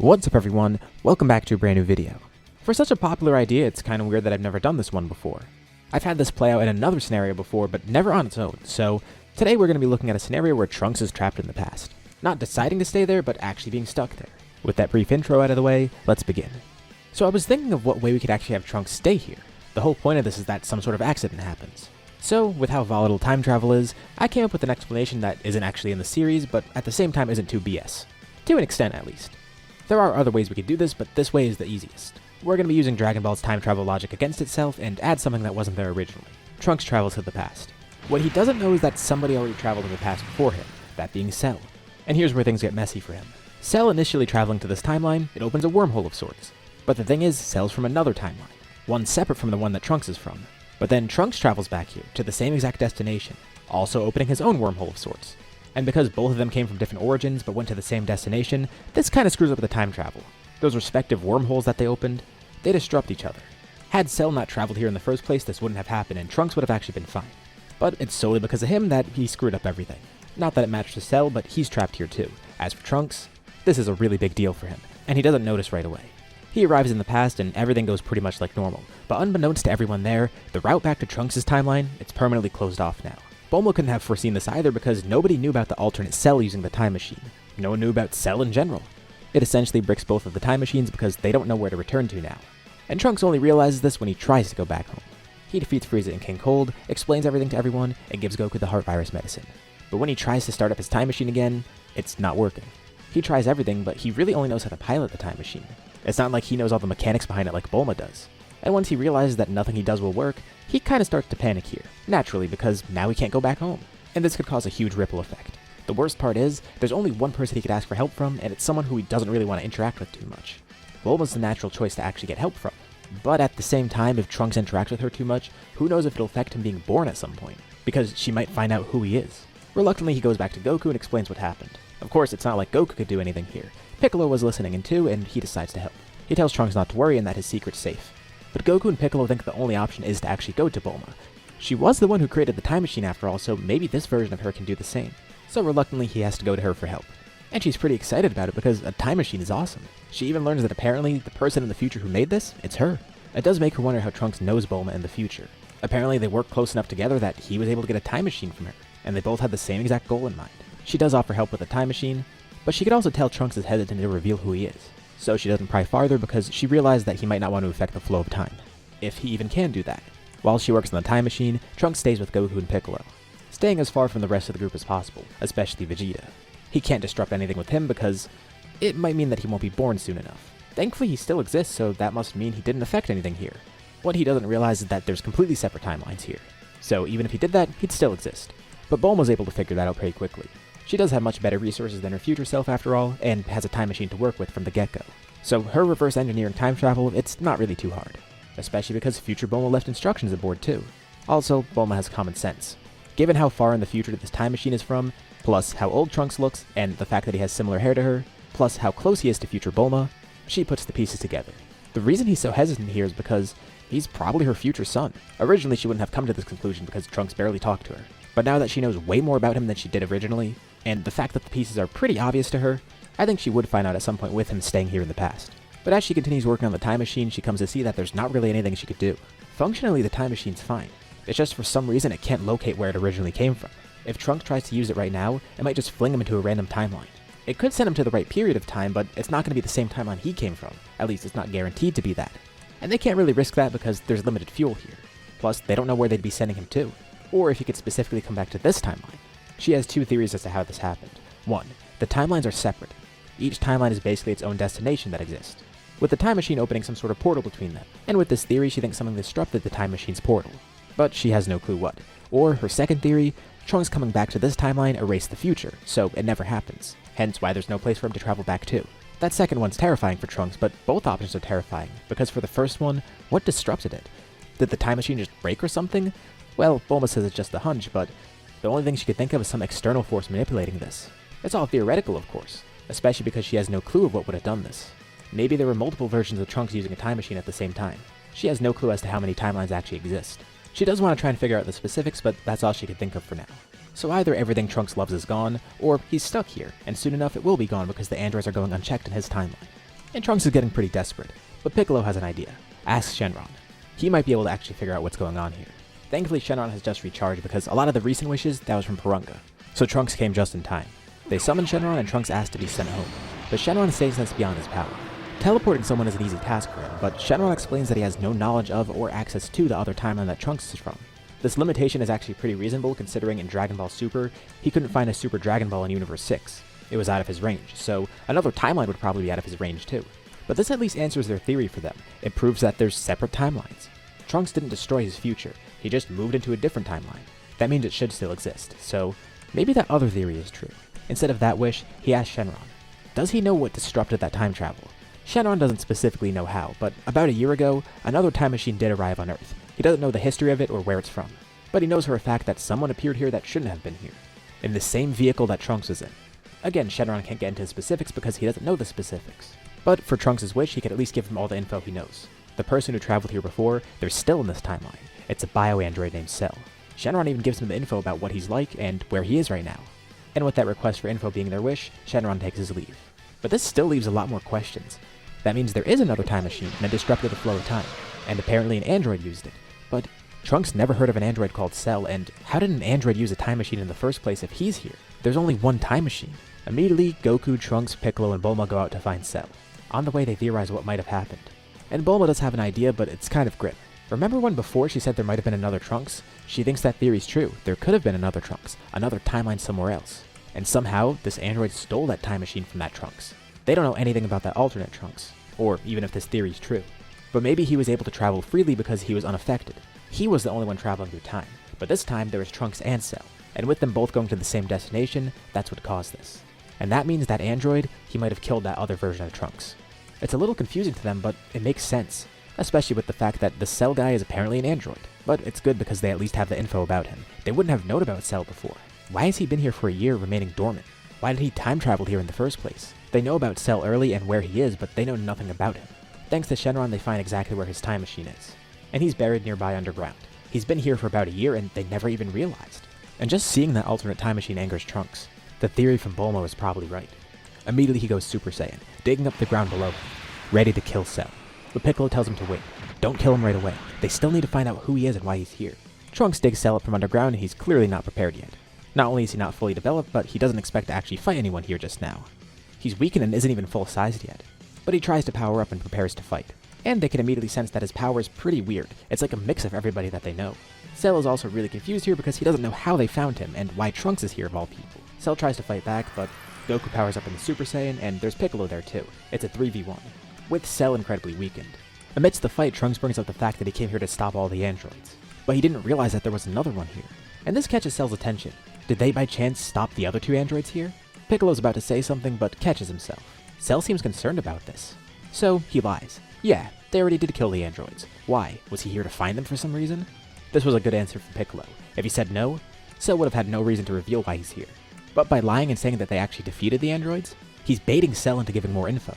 What's up everyone, welcome back to a brand new video. For such a popular idea, it's kinda weird that I've never done this one before. I've had this play out in another scenario before, but never on its own, so today we're going to be looking at a scenario where Trunks is trapped in the past. Not deciding to stay there, but actually being stuck there. With that brief intro out of the way, let's begin. So I was thinking of what way we could actually have Trunks stay here. The whole point of this is that some sort of accident happens. So, with how volatile time travel is, I came up with an explanation that isn't actually in the series, but at the same time isn't too BS. To an extent at least. There are other ways we could do this, but this way is the easiest. We're going to be using Dragon Ball's time travel logic against itself and add something that wasn't there originally. Trunks travels to the past. What he doesn't know is that somebody already traveled in the past before him, that being Cell. And here's where things get messy for him. Cell initially traveling to this timeline, it opens a wormhole of sorts. But the thing is, Cell's from another timeline, one separate from the one that Trunks is from. But then Trunks travels back here, to the same exact destination, also opening his own wormhole of sorts. And because both of them came from different origins but went to the same destination, this kinda screws up the time travel. Those respective wormholes that they opened, they disrupt each other. Had Cell not traveled here in the first place, this wouldn't have happened and Trunks would have actually been fine. But it's solely because of him that he screwed up everything. Not that it matters to Cell, but he's trapped here too. As for Trunks, this is a really big deal for him, and he doesn't notice right away. He arrives in the past and everything goes pretty much like normal, but unbeknownst to everyone there, the route back to Trunks' timeline, it's permanently closed off now. Bulma couldn't have foreseen this either because nobody knew about the alternate Cell using the time machine. No one knew about Cell in general. It essentially bricks both of the time machines because they don't know where to return to now. And Trunks only realizes this when he tries to go back home. He defeats Frieza and King Cold, explains everything to everyone, and gives Goku the heart virus medicine. But when he tries to start up his time machine again, it's not working. He tries everything, but he really only knows how to pilot the time machine. It's not like he knows all the mechanics behind it like Bulma does. And once he realizes that nothing he does will work, he kinda starts to panic here, naturally because now he can't go back home. And this could cause a huge ripple effect. The worst part is, there's only one person he could ask for help from, and it's someone who he doesn't really want to interact with too much. Bulma's the natural choice to actually get help from. But at the same time, if Trunks interacts with her too much, who knows if it'll affect him being born at some point, because she might find out who he is. Reluctantly, he goes back to Goku and explains what happened. Of course, it's not like Goku could do anything here. Piccolo was listening in too, and he decides to help. He tells Trunks not to worry and that his secret's safe. But Goku and Piccolo think the only option is to actually go to Bulma. She was the one who created the time machine after all, so maybe this version of her can do the same. So reluctantly, he has to go to her for help. And she's pretty excited about it because a time machine is awesome. She even learns that apparently the person in the future who made this, it's her. It does make her wonder how Trunks knows Bulma in the future. Apparently they worked close enough together that he was able to get a time machine from her, and they both had the same exact goal in mind. She does offer help with the time machine, but she could also tell Trunks is hesitant to reveal who he is. So she doesn't pry farther because she realized that he might not want to affect the flow of time. If he even can do that. While she works on the time machine, Trunks stays with Goku and Piccolo, staying as far from the rest of the group as possible, especially Vegeta. He can't disrupt anything with him because it might mean that he won't be born soon enough. Thankfully he still exists, so that must mean he didn't affect anything here. What he doesn't realize is that there's completely separate timelines here. So even if he did that, he'd still exist. But Bulma was able to figure that out pretty quickly. She does have much better resources than her future self after all, and has a time machine to work with from the get-go. So her reverse engineering time travel, it's not really too hard. Especially because future Bulma left instructions aboard too. Also, Bulma has common sense. Given how far in the future this time machine is from, plus how old Trunks looks, and the fact that he has similar hair to her, plus how close he is to future Bulma, she puts the pieces together. The reason he's so hesitant here is because he's probably her future son. Originally she wouldn't have come to this conclusion because Trunks barely talked to her. But now that she knows way more about him than she did originally, and the fact that the pieces are pretty obvious to her, I think she would find out at some point with him staying here in the past. But as she continues working on the time machine, she comes to see that there's not really anything she could do. Functionally, the time machine's fine. It's just for some reason it can't locate where it originally came from. If Trunks tries to use it right now, it might just fling him into a random timeline. It could send him to the right period of time, but it's not going to be the same timeline he came from. At least it's not guaranteed to be that. And they can't really risk that because there's limited fuel here. Plus, they don't know where they'd be sending him to, or if he could specifically come back to this timeline. She has two theories as to how this happened. One, the timelines are separate. Each timeline is basically its own destination that exists, with the time machine opening some sort of portal between them. And with this theory, she thinks something disrupted the time machine's portal. But she has no clue what. Or, her second theory, Trunks coming back to this timeline erased the future, so it never happens. Hence why there's no place for him to travel back to. That second one's terrifying for Trunks, but both options are terrifying, because for the first one, what disrupted it? Did the time machine just break or something? Well, Bulma says it's just a hunch, but the only thing she could think of is some external force manipulating this. It's all theoretical, of course, especially because she has no clue of what would have done this. Maybe there were multiple versions of Trunks using a time machine at the same time. She has no clue as to how many timelines actually exist. She does want to try and figure out the specifics, but that's all she could think of for now. So either everything Trunks loves is gone, or he's stuck here, and soon enough it will be gone because the androids are going unchecked in his timeline. and Trunks is getting pretty desperate, but Piccolo has an idea. Asks Shenron. He might be able to actually figure out what's going on here. Thankfully, Shenron has just recharged because a lot of the recent wishes, that was from Porunga, so Trunks came just in time. They summon Shenron and Trunks asked to be sent home, but Shenron states that's beyond his power. Teleporting someone is an easy task for him, but Shenron explains that he has no knowledge of or access to the other timeline that Trunks is from. This limitation is actually pretty reasonable considering in Dragon Ball Super, he couldn't find a Super Dragon Ball in Universe 6. It was out of his range, so another timeline would probably be out of his range too. But this at least answers their theory for them. It proves that there's separate timelines. Trunks didn't destroy his future, he just moved into a different timeline. That means it should still exist, so maybe that other theory is true. Instead of that wish, he asked Shenron, does he know what disrupted that time travel? Shenron doesn't specifically know how, but about a year ago, another time machine did arrive on Earth. He doesn't know the history of it or where it's from, but he knows for a fact that someone appeared here that shouldn't have been here, in the same vehicle that Trunks was in. Again, Shenron can't get into specifics because he doesn't know the specifics. But for Trunks' wish, he could at least give him all the info he knows. The person who traveled here before, they're still in this timeline. It's a bio-android named Cell. Shenron even gives him the info about what he's like and where he is right now. And with that request for info being their wish, Shenron takes his leave. But this still leaves a lot more questions. That means there is another time machine and it disrupted the flow of time, and apparently an android used it. But Trunks never heard of an android called Cell, and how did an android use a time machine in the first place if he's here? There's only one time machine. Immediately, Goku, Trunks, Piccolo, and Bulma go out to find Cell. On the way, they theorize what might have happened. And Bulma does have an idea, but it's kind of grim. Remember when before she said there might have been another Trunks? She thinks that theory's true. There could have been another Trunks, another timeline somewhere else. And somehow, this android stole that time machine from that Trunks. They don't know anything about that alternate Trunks, or even if this theory's true. But maybe he was able to travel freely because he was unaffected. He was the only one traveling through time. But this time, there was Trunks and Cell. And with them both going to the same destination, that's what caused this. And that means that android, he might have killed that other version of Trunks. It's a little confusing to them, but it makes sense, especially with the fact that the Cell guy is apparently an android. But it's good because they at least have the info about him. They wouldn't have known about Cell before. Why has he been here for a year remaining dormant? Why did he time travel here in the first place? They know about Cell early and where he is, but they know nothing about him. Thanks to Shenron, they find exactly where his time machine is. And he's buried nearby underground. He's been here for about a year and they never even realized. And just seeing that alternate time machine angers Trunks. The theory from Bulma was probably right. Immediately he goes Super Saiyan, digging up the ground below him, ready to kill Cell. But Piccolo tells him to wait. Don't kill him right away. They still need to find out who he is and why he's here. Trunks digs Cell up from underground and he's clearly not prepared yet. Not only is he not fully developed, but he doesn't expect to actually fight anyone here just now. He's weakened and isn't even full-sized yet. But he tries to power up and prepares to fight. And they can immediately sense that his power is pretty weird. It's like a mix of everybody that they know. Cell is also really confused here because he doesn't know how they found him and why Trunks is here of all people. Cell tries to fight back, but Goku powers up in the Super Saiyan, and there's Piccolo there too. It's a 3v1, with Cell incredibly weakened. Amidst the fight, Trunks brings up the fact that he came here to stop all the androids. But he didn't realize that there was another one here. And this catches Cell's attention. Did they by chance stop the other two androids here? Piccolo's about to say something, but catches himself. Cell seems concerned about this. So, he lies. Yeah, they already did kill the androids. Why? Was he here to find them for some reason? This was a good answer from Piccolo. If he said no, Cell would have had no reason to reveal why he's here. But by lying and saying that they actually defeated the androids, he's baiting Cell into giving more info.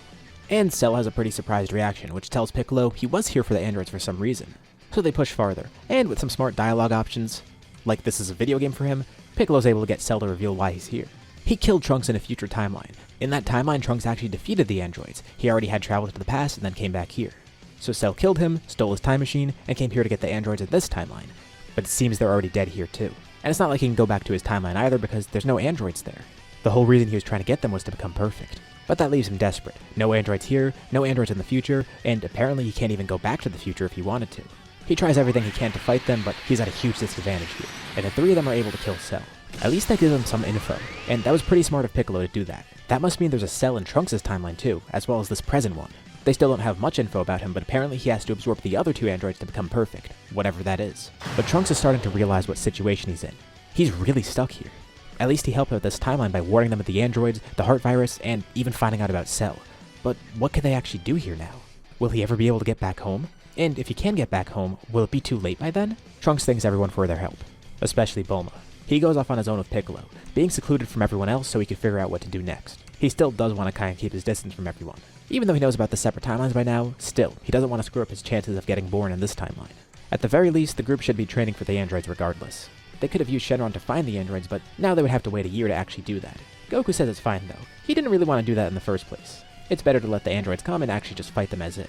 And Cell has a pretty surprised reaction, which tells Piccolo he was here for the androids for some reason. So they push farther, and with some smart dialogue options, like this is a video game for him, Piccolo's able to get Cell to reveal why he's here. He killed Trunks in a future timeline. In that timeline, Trunks actually defeated the androids. He already had traveled to the past and then came back here. So Cell killed him, stole his time machine, and came here to get the androids in this timeline. But it seems they're already dead here too. And it's not like he can go back to his timeline either because there's no androids there. The whole reason he was trying to get them was to become perfect. But that leaves him desperate. No androids here, no androids in the future, and apparently he can't even go back to the future if he wanted to. He tries everything he can to fight them, but he's at a huge disadvantage here, and the three of them are able to kill Cell. At least that gives him some info, and that was pretty smart of Piccolo to do that. That must mean there's a Cell in Trunks' timeline too, as well as this present one. They still don't have much info about him, but apparently he has to absorb the other two androids to become perfect, whatever that is. But Trunks is starting to realize what situation he's in. He's really stuck here. At least he helped out this timeline by warning them of the androids, the heart virus, and even finding out about Cell. But what can they actually do here now? Will he ever be able to get back home? And if he can get back home, will it be too late by then? Trunks thanks everyone for their help, especially Bulma. He goes off on his own with Piccolo, being secluded from everyone else so he can figure out what to do next. He still does want to kind of keep his distance from everyone. Even though he knows about the separate timelines by now, still, he doesn't want to screw up his chances of getting born in this timeline. At the very least, the group should be training for the androids regardless. They could have used Shenron to find the androids, but now they would have to wait a year to actually do that. Goku says it's fine though. He didn't really want to do that in the first place. It's better to let the androids come and actually just fight them as is.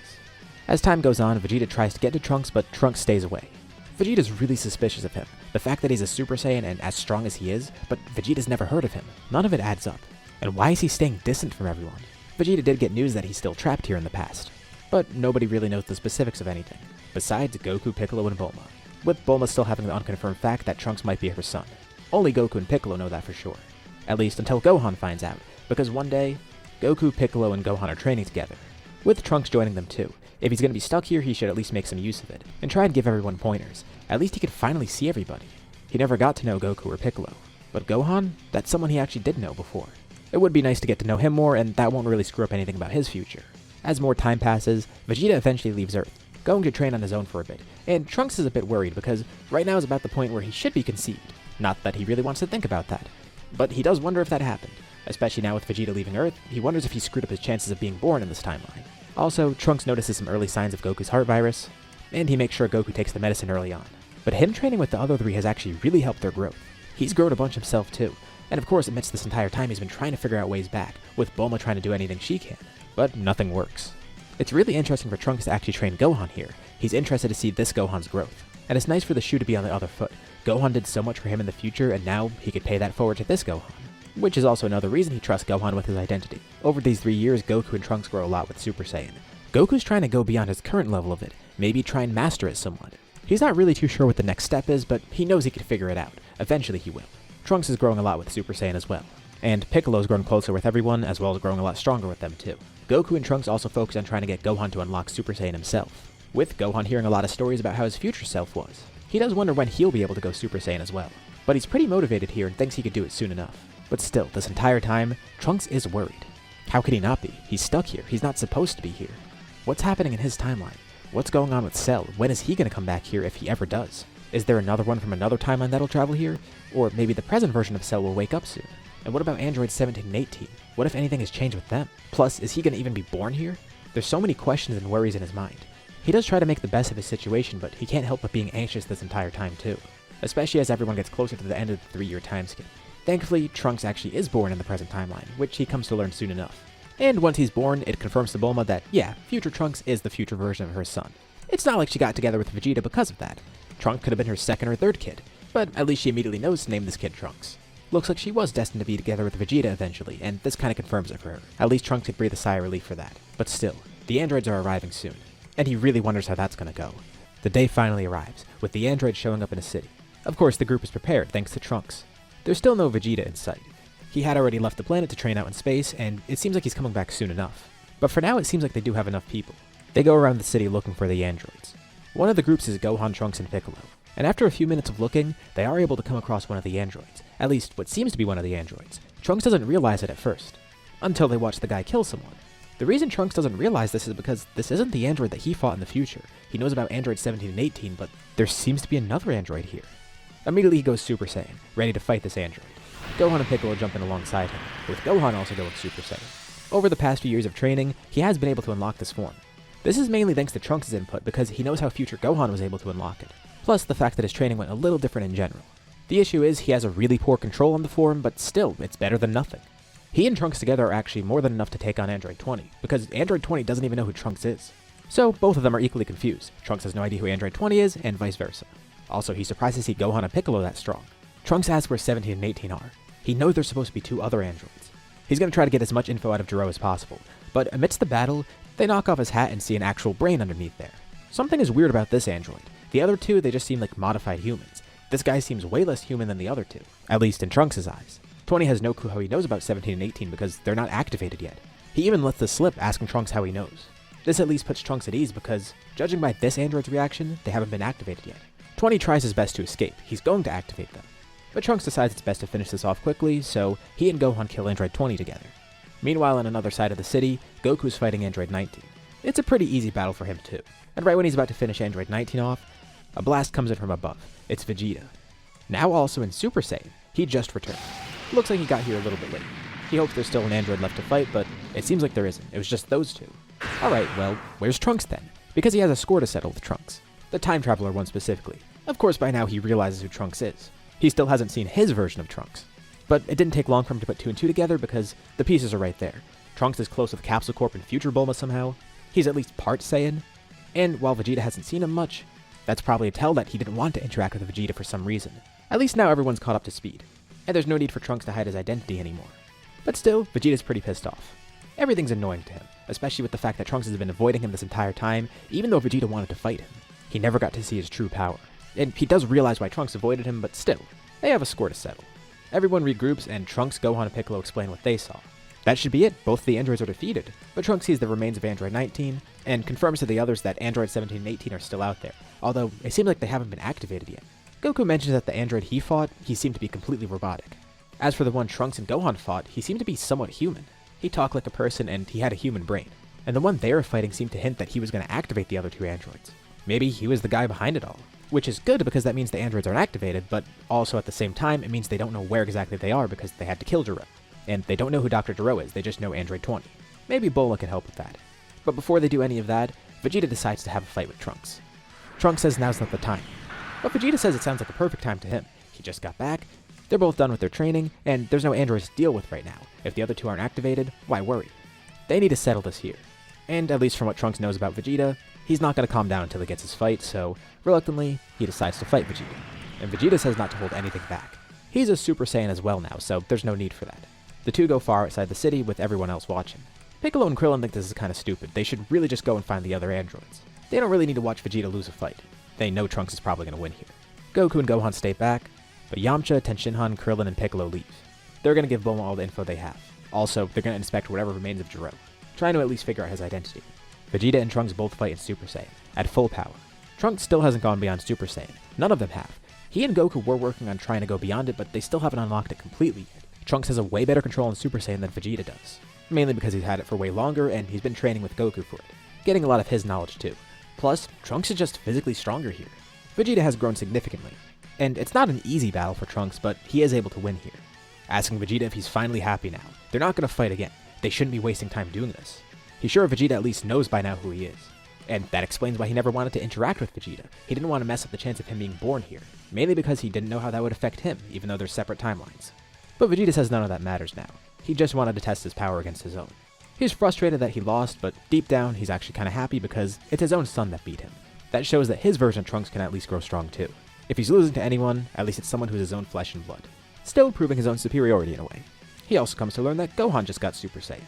As time goes on, Vegeta tries to get to Trunks, but Trunks stays away. Vegeta's really suspicious of him. The fact that he's a Super Saiyan and as strong as he is, but Vegeta's never heard of him. None of it adds up. And why is he staying distant from everyone? Vegeta did get news that he's still trapped here in the past, but nobody really knows the specifics of anything, besides Goku, Piccolo, and Bulma, with Bulma still having the unconfirmed fact that Trunks might be her son. Only Goku and Piccolo know that for sure. At least until Gohan finds out, because one day, Goku, Piccolo, and Gohan are training together, with Trunks joining them too. If he's going to be stuck here, he should at least make some use of it, and try and give everyone pointers. At least he could finally see everybody. He never got to know Goku or Piccolo, but Gohan, that's someone he actually did know before. It would be nice to get to know him more, and that won't really screw up anything about his future. As more time passes, Vegeta eventually leaves Earth, going to train on his own for a bit, and Trunks is a bit worried because right now is about the point where he should be conceived. Not that he really wants to think about that, but he does wonder if that happened. Especially now with Vegeta leaving Earth, he wonders if he screwed up his chances of being born in this timeline. Also, Trunks notices some early signs of Goku's heart virus, and he makes sure Goku takes the medicine early on. But him training with the other three has actually really helped their growth. He's grown a bunch himself too, and of course amidst this entire time he's been trying to figure out ways back, with Bulma trying to do anything she can, but nothing works. It's really interesting for Trunks to actually train Gohan here. He's interested to see this Gohan's growth, and it's nice for the shoe to be on the other foot. Gohan did so much for him in the future, and now he could pay that forward to this Gohan. Which is also another reason he trusts Gohan with his identity. Over these 3 years, Goku and Trunks grow a lot with Super Saiyan. Goku's trying to go beyond his current level of it, maybe try and master it somewhat. He's not really too sure what the next step is, but he knows he can figure it out. Eventually he will. Trunks is growing a lot with Super Saiyan as well. And Piccolo's grown closer with everyone, as well as growing a lot stronger with them too. Goku and Trunks also focus on trying to get Gohan to unlock Super Saiyan himself, with Gohan hearing a lot of stories about how his future self was. He does wonder when he'll be able to go Super Saiyan as well, but he's pretty motivated here and thinks he could do it soon enough. But still, this entire time, Trunks is worried. How could he not be? He's stuck here. He's not supposed to be here. What's happening in his timeline? What's going on with Cell? When is he going to come back here if he ever does? Is there another one from another timeline that'll travel here? Or maybe the present version of Cell will wake up soon? And what about androids 17 and 18? What if anything has changed with them? Plus, is he going to even be born here? There's so many questions and worries in his mind. He does try to make the best of his situation, but he can't help but being anxious this entire time too. Especially as everyone gets closer to the end of the 3-year time skip. Thankfully, Trunks actually is born in the present timeline, which he comes to learn soon enough. And once he's born, it confirms to Bulma that, yeah, future Trunks is the future version of her son. It's not like she got together with Vegeta because of that. Trunks could have been her second or third kid, but at least she immediately knows to name this kid Trunks. Looks like she was destined to be together with Vegeta eventually, and this kinda confirms it for her. At least Trunks could breathe a sigh of relief for that. But still, the androids are arriving soon, and he really wonders how that's gonna go. The day finally arrives, with the androids showing up in a city. Of course, the group is prepared thanks to Trunks. There's still no Vegeta in sight. He had already left the planet to train out in space, and it seems like he's coming back soon enough. But for now, it seems like they do have enough people. They go around the city looking for the androids. One of the groups is Gohan, Trunks, and Piccolo. And after a few minutes of looking, they are able to come across one of the androids. At least, what seems to be one of the androids. Trunks doesn't realize it at first, until they watch the guy kill someone. The reason Trunks doesn't realize this is because this isn't the android that he fought in the future. He knows about androids 17 and 18, but there seems to be another android here. Immediately he goes Super Saiyan, ready to fight this android. Gohan and Piccolo jump in alongside him, with Gohan also going Super Saiyan. Over the past few years of training, he has been able to unlock this form. This is mainly thanks to Trunks' input because he knows how future Gohan was able to unlock it, plus the fact that his training went a little different in general. The issue is he has a really poor control on the form, but still, it's better than nothing. He and Trunks together are actually more than enough to take on Android 20, because Android 20 doesn't even know who Trunks is. So both of them are equally confused. Trunks has no idea who Android 20 is, and vice versa. Also, he's surprised to see Gohan and Piccolo that strong. Trunks asks where 17 and 18 are. He knows there's supposed to be 2 other androids. He's going to try to get as much info out of Jiro as possible, but amidst the battle, they knock off his hat and see an actual brain underneath there. Something is weird about this android. The other 2, they just seem like modified humans. This guy seems way less human than the other 2, at least in Trunks' eyes. 20 has no clue how he knows about 17 and 18 because they're not activated yet. He even lets this slip, asking Trunks how he knows. This at least puts Trunks at ease because, judging by this android's reaction, they haven't been activated yet. 20 tries his best to escape. He's going to activate them. But Trunks decides it's best to finish this off quickly, so he and Gohan kill Android 20 together. Meanwhile, on another side of the city, Goku's fighting Android 19. It's a pretty easy battle for him too. And right when he's about to finish Android 19 off, a blast comes in from above. It's Vegeta. Now also in Super Saiyan, he just returned. Looks like he got here a little bit late. He hopes there's still an android left to fight, but it seems like there isn't. It was just those 2. Alright, well, where's Trunks then? Because he has a score to settle with Trunks. The time traveler one specifically. Of course, by now he realizes who Trunks is. He still hasn't seen his version of Trunks. But it didn't take long for him to put 2 and 2 together because the pieces are right there. Trunks is close with Capsule Corp and Future Bulma somehow. He's at least part Saiyan. And while Vegeta hasn't seen him much, that's probably a tell that he didn't want to interact with Vegeta for some reason. At least now everyone's caught up to speed, and there's no need for Trunks to hide his identity anymore. But still, Vegeta's pretty pissed off. Everything's annoying to him, especially with the fact that Trunks has been avoiding him this entire time, even though Vegeta wanted to fight him. He never got to see his true power. And he does realize why Trunks avoided him, but still, they have a score to settle. Everyone regroups, and Trunks, Gohan, and Piccolo explain what they saw. That should be it, both the androids are defeated, but Trunks sees the remains of Android 19, and confirms to the others that Android 17 and 18 are still out there, although it seems like they haven't been activated yet. Goku mentions that the android he fought, he seemed to be completely robotic. As for the one Trunks and Gohan fought, he seemed to be somewhat human. He talked like a person, and he had a human brain. And the one they were fighting seemed to hint that he was going to activate the other two androids. Maybe he was the guy behind it all. Which is good because that means the androids aren't activated, but also at the same time it means they don't know where exactly they are because they had to kill Gero. And they don't know who Dr. Gero is, they just know Android 20. Maybe Bulma can help with that. But before they do any of that, Vegeta decides to have a fight with Trunks. Trunks says now's not the time. But Vegeta says it sounds like a perfect time to him. He just got back, they're both done with their training, and there's no androids to deal with right now. If the other two aren't activated, why worry? They need to settle this here. And at least from what Trunks knows about Vegeta, he's not going to calm down until he gets his fight, so reluctantly, he decides to fight Vegeta. And Vegeta says not to hold anything back. He's a Super Saiyan as well now, so there's no need for that. The two go far outside the city with everyone else watching. Piccolo and Krillin think this is kind of stupid. They should really just go and find the other androids. They don't really need to watch Vegeta lose a fight. They know Trunks is probably going to win here. Goku and Gohan stay back, but Yamcha, Tenshinhan, Krillin, and Piccolo leave. They're going to give Bulma all the info they have. Also, they're going to inspect whatever remains of Gero, trying to at least figure out his identity. Vegeta and Trunks both fight in Super Saiyan, at full power. Trunks still hasn't gone beyond Super Saiyan. None of them have. He and Goku were working on trying to go beyond it, but they still haven't unlocked it completely yet. Trunks has a way better control on Super Saiyan than Vegeta does. Mainly because he's had it for way longer, and he's been training with Goku for it, getting a lot of his knowledge too. Plus, Trunks is just physically stronger here. Vegeta has grown significantly, and it's not an easy battle for Trunks, but he is able to win here. Asking Vegeta if he's finally happy now. They're not going to fight again. They shouldn't be wasting time doing this. He's sure Vegeta at least knows by now who he is. And that explains why he never wanted to interact with Vegeta. He didn't want to mess up the chance of him being born here, mainly because he didn't know how that would affect him, even though they're separate timelines. But Vegeta says none of that matters now. He just wanted to test his power against his own. He's frustrated that he lost, but deep down, he's actually kind of happy because it's his own son that beat him. That shows that his version of Trunks can at least grow strong too. If he's losing to anyone, at least it's someone who's his own flesh and blood. Still proving his own superiority in a way. He also comes to learn that Gohan just got Super Saiyan.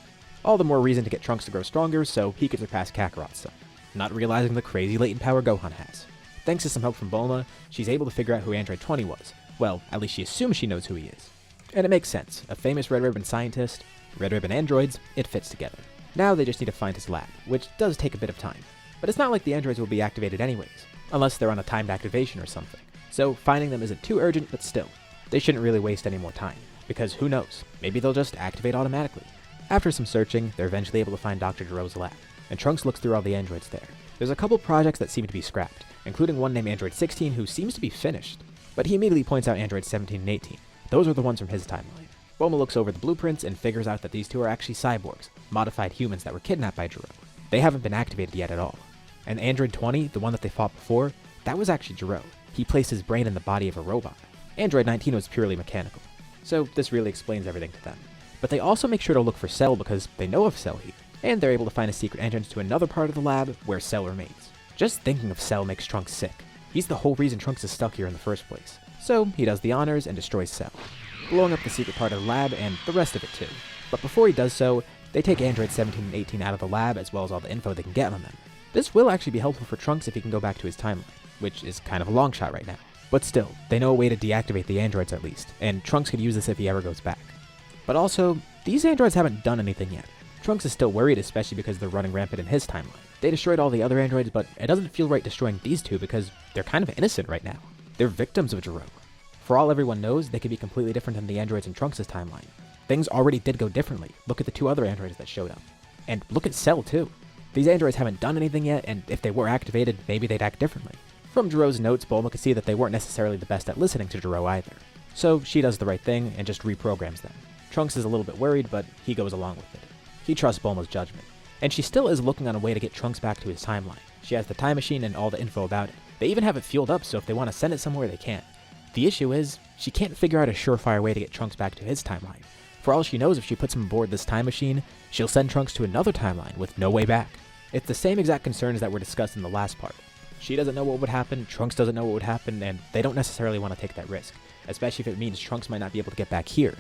All the more reason to get Trunks to grow stronger so he can surpass Kakarot's son, not realizing the crazy latent power Gohan has. Thanks to some help from Bulma, she's able to figure out who Android 20 was. Well, at least she assumes she knows who he is. And it makes sense. A famous Red Ribbon scientist, Red Ribbon androids, it fits together. Now they just need to find his lab, which does take a bit of time. But it's not like the androids will be activated anyways, unless they're on a timed activation or something. So finding them isn't too urgent, but still, they shouldn't really waste any more time. Because who knows, maybe they'll just activate automatically. After some searching, they're eventually able to find Dr. Gero's lab, and Trunks looks through all the androids there. There's a couple projects that seem to be scrapped, including one named Android 16 who seems to be finished. But he immediately points out Android 17 and 18. Those are the ones from his timeline. Bulma looks over the blueprints and figures out that these two are actually cyborgs, modified humans that were kidnapped by Gero. They haven't been activated yet at all. And Android 20, the one that they fought before, that was actually Gero. He placed his brain in the body of a robot. Android 19 was purely mechanical. So this really explains everything to them. But they also make sure to look for Cell because they know of Cell here, and they're able to find a secret entrance to another part of the lab where Cell remains. Just thinking of Cell makes Trunks sick. He's the whole reason Trunks is stuck here in the first place. So he does the honors and destroys Cell, blowing up the secret part of the lab and the rest of it too. But before he does so, they take Android 17 and 18 out of the lab as well as all the info they can get on them. This will actually be helpful for Trunks if he can go back to his timeline, which is kind of a long shot right now. But still, they know a way to deactivate the androids at least, and Trunks could use this if he ever goes back. But also, these androids haven't done anything yet. Trunks is still worried, especially because they're running rampant in his timeline. They destroyed all the other androids, but it doesn't feel right destroying these two because they're kind of innocent right now. They're victims of Gero. For all everyone knows, they could be completely different than the androids in Trunks' timeline. Things already did go differently. Look at the two other androids that showed up. And look at Cell too. These androids haven't done anything yet, and if they were activated, maybe they'd act differently. From Gero's notes, Bulma could see that they weren't necessarily the best at listening to Gero either. So she does the right thing and just reprograms them. Trunks is a little bit worried, but he goes along with it. He trusts Bulma's judgment. And she still is looking on a way to get Trunks back to his timeline. She has the time machine and all the info about it. They even have it fueled up, so if they want to send it somewhere, they can. The issue is, she can't figure out a surefire way to get Trunks back to his timeline. For all she knows, if she puts him aboard this time machine, she'll send Trunks to another timeline with no way back. It's the same exact concerns that were discussed in the last part. She doesn't know what would happen, Trunks doesn't know what would happen, and they don't necessarily want to take that risk, especially if it means Trunks might not be able to get back here.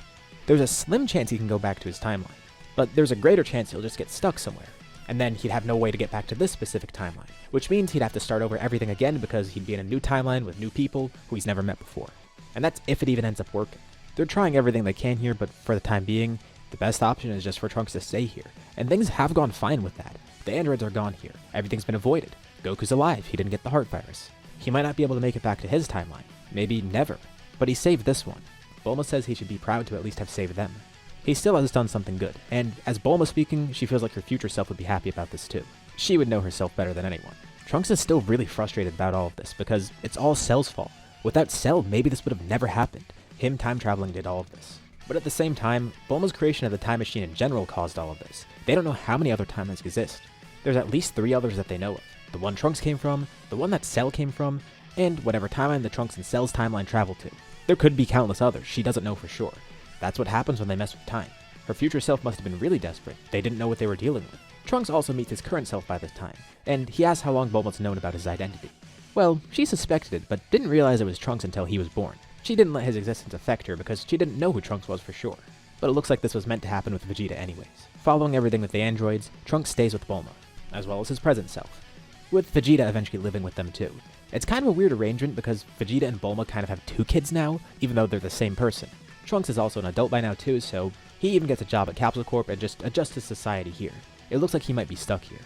There's a slim chance he can go back to his timeline, but there's a greater chance he'll just get stuck somewhere, and then he'd have no way to get back to this specific timeline, which means he'd have to start over everything again because he'd be in a new timeline with new people who he's never met before. And that's if it even ends up working. They're trying everything they can here, but for the time being, the best option is just for Trunks to stay here, and things have gone fine with that. The androids are gone here, everything's been avoided. Goku's alive, he didn't get the heart virus. He might not be able to make it back to his timeline, maybe never, but he saved this one. Bulma says he should be proud to at least have saved them. He still has done something good, and as Bulma speaking, she feels like her future self would be happy about this too. She would know herself better than anyone. Trunks is still really frustrated about all of this because it's all Cell's fault. Without Cell, maybe this would have never happened. Him time traveling did all of this. But at the same time, Bulma's creation of the time machine in general caused all of this. They don't know how many other timelines exist. There's at least 3 others that they know of. The one Trunks came from, the one that Cell came from, and whatever timeline the Trunks and Cell's timeline travel to. There could be countless others, she doesn't know for sure. That's what happens when they mess with time. Her future self must have been really desperate, they didn't know what they were dealing with. Trunks also meets his current self by this time, and he asks how long Bulma's known about his identity. Well, she suspected it, but didn't realize it was Trunks until he was born. She didn't let his existence affect her because she didn't know who Trunks was for sure. But it looks like this was meant to happen with Vegeta anyways. Following everything with the androids, Trunks stays with Bulma, as well as his present self, with Vegeta eventually living with them too. It's kind of a weird arrangement because Vegeta and Bulma kind of have 2 kids now, even though they're the same person. Trunks is also an adult by now too, so he even gets a job at Capsule Corp and just adjusts to society here. It looks like he might be stuck here.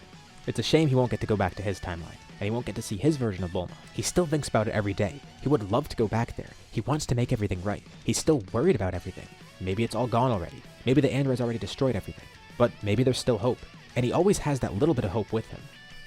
It's a shame he won't get to go back to his timeline, and he won't get to see his version of Bulma. He still thinks about it every day. He would love to go back there. He wants to make everything right. He's still worried about everything. Maybe it's all gone already. Maybe the androids already destroyed everything. But maybe there's still hope. And he always has that little bit of hope with him.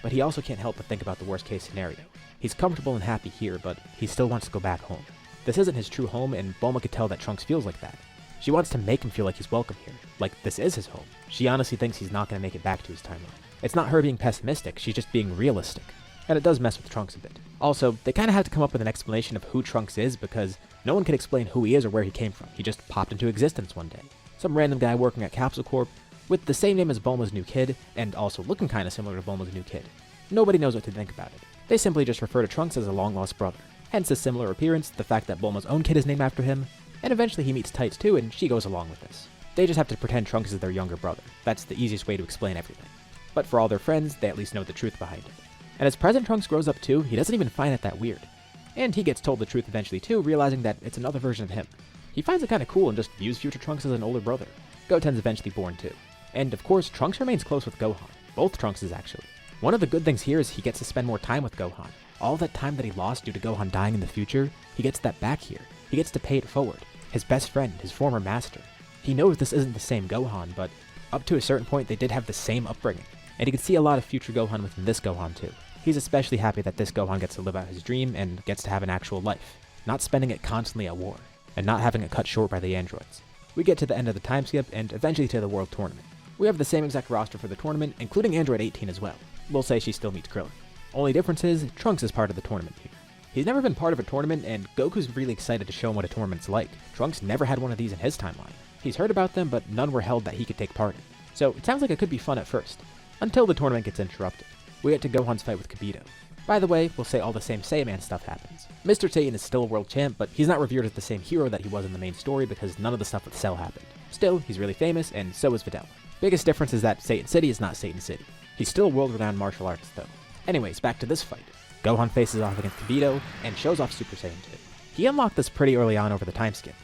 But he also can't help but think about the worst case scenario. He's comfortable and happy here, but he still wants to go back home. This isn't his true home, and Bulma could tell that Trunks feels like that. She wants to make him feel like he's welcome here, like this is his home. She honestly thinks he's not going to make it back to his timeline. It's not her being pessimistic, she's just being realistic. And it does mess with Trunks a bit. Also, they kind of had to come up with an explanation of who Trunks is because no one can explain who he is or where he came from. He just popped into existence one day. Some random guy working at Capsule Corp with the same name as Bulma's new kid, and also looking kind of similar to Bulma's new kid. Nobody knows what to think about it. They simply just refer to Trunks as a long-lost brother. Hence a similar appearance, the fact that Bulma's own kid is named after him, and eventually he meets Tights too, and she goes along with this. They just have to pretend Trunks is their younger brother. That's the easiest way to explain everything. But for all their friends, they at least know the truth behind it. And as present Trunks grows up too, he doesn't even find it that weird. And he gets told the truth eventually too, realizing that it's another version of him. He finds it kinda cool and just views future Trunks as an older brother. Goten's eventually born too. And of course, Trunks remains close with Gohan. Both Trunkses actually. One of the good things here is he gets to spend more time with Gohan. All that time that he lost due to Gohan dying in the future, he gets that back here. He gets to pay it forward. His best friend, his former master. He knows this isn't the same Gohan, but up to a certain point they did have the same upbringing. And he can see a lot of future Gohan within this Gohan too. He's especially happy that this Gohan gets to live out his dream and gets to have an actual life, not spending it constantly at war, and not having it cut short by the androids. We get to the end of the time skip and eventually to the World Tournament. We have the same exact roster for the tournament, including Android 18 as well. We'll say she still meets Krillin. Only difference is, Trunks is part of the tournament here. He's never been part of a tournament, and Goku's really excited to show him what a tournament's like. Trunks never had one of these in his timeline. He's heard about them, but none were held that he could take part in. So it sounds like it could be fun at first, until the tournament gets interrupted. We get to Gohan's fight with Kibito. By the way, we'll say all the same Saiyan stuff happens. Mr. Satan is still a world champ, but he's not revered as the same hero that he was in the main story because none of the stuff with Cell happened. Still, he's really famous, and so is Videl. Biggest difference is that Satan City is not Satan City. He's still a world-renowned martial artist though. Anyways, back to this fight. Gohan faces off against Kibito, and shows off Super Saiyan 2. He unlocked this pretty early on over the time skip.